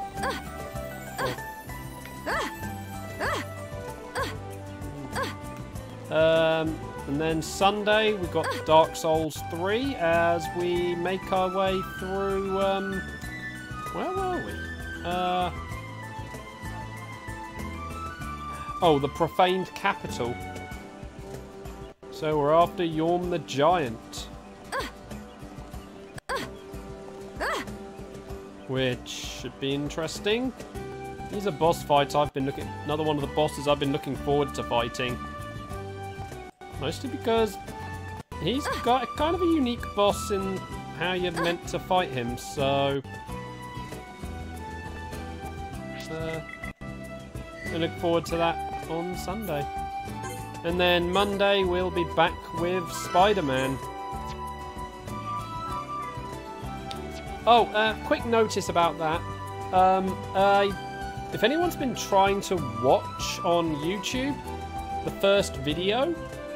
And then Sunday we've got Dark Souls 3 as we make our way through. Where were we? Oh, the Profaned Capital. So we're after Yorm the Giant. Which should be interesting. These are boss fights another one of the bosses I've been looking forward to fighting. Mostly because he's got kind of a unique boss in how you're meant to fight him, so... I look forward to that on Sunday. And then Monday we'll be back with Spider-Man. Oh, quick notice about that. If anyone's been trying to watch on YouTube the first video,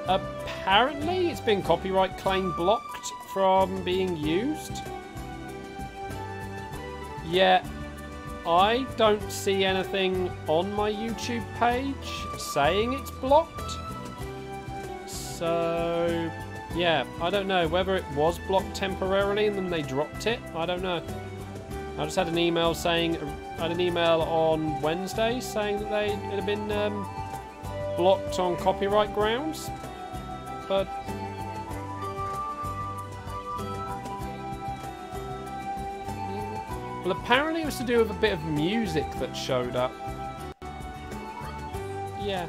apparently it's been copyright claim blocked from being used. Yeah, I don't see anything on my YouTube page saying it's blocked. So, yeah, I don't know whether it was blocked temporarily and then they dropped it. I don't know. I just had an email on Wednesday saying that it had been blocked on copyright grounds. But well, apparently it was to do with a bit of music that showed up. Yeah.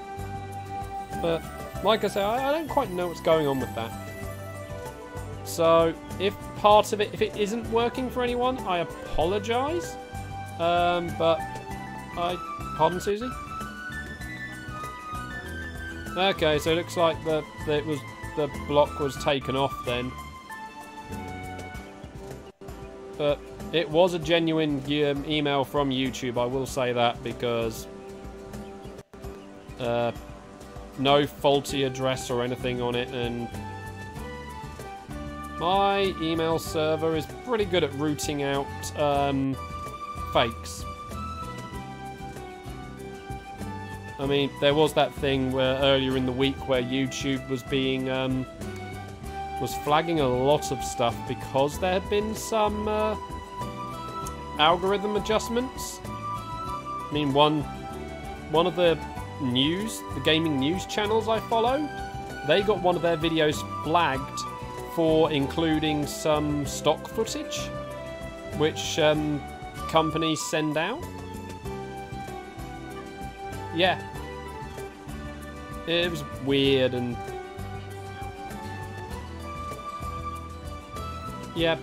But like I say, I don't quite know what's going on with that. So, if part of it, if it isn't working for anyone, I apologise. But pardon, Susie? Okay, so it looks like the block was taken off then. But it was a genuine email from YouTube, I will say that, because no faulty address or anything on it, and my email server is pretty good at rooting out fakes. I mean, there was that thing where earlier in the week where YouTube was being was flagging a lot of stuff because there had been some algorithm adjustments. I mean, one of the gaming news channels I follow, they got one of their videos flagged for including some stock footage, which companies send out. Yeah. It was weird and... yeah.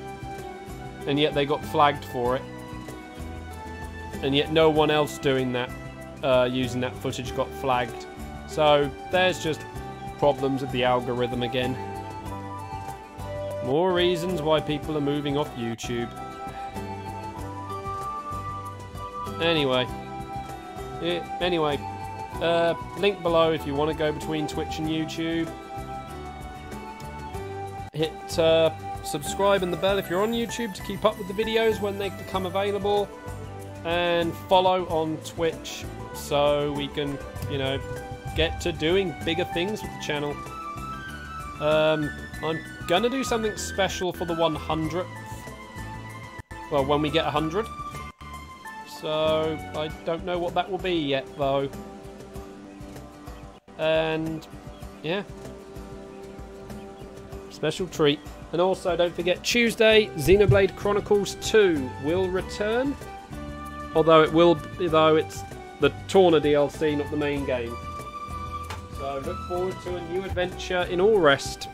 And yet they got flagged for it. And yet no one else doing that, using that footage, got flagged. So there's just problems with the algorithm again. More reasons why people are moving off YouTube. Anyway. Link below if you want to go between Twitch and YouTube. Hit subscribe and the bell if you're on YouTube to keep up with the videos when they become available. And follow on Twitch so we can, you know, get to doing bigger things with the channel. I'm gonna do something special for the 100th. Well, when we get 100. So, I don't know what that will be yet, though. And, yeah. Special treat. And also, don't forget, Tuesday, Xenoblade Chronicles 2 will return. Although it's the Torna DLC, not the main game. So, look forward to a new adventure in All Rest.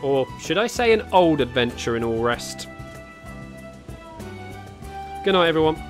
Or, should I say an old adventure in All Rest? Good night, everyone.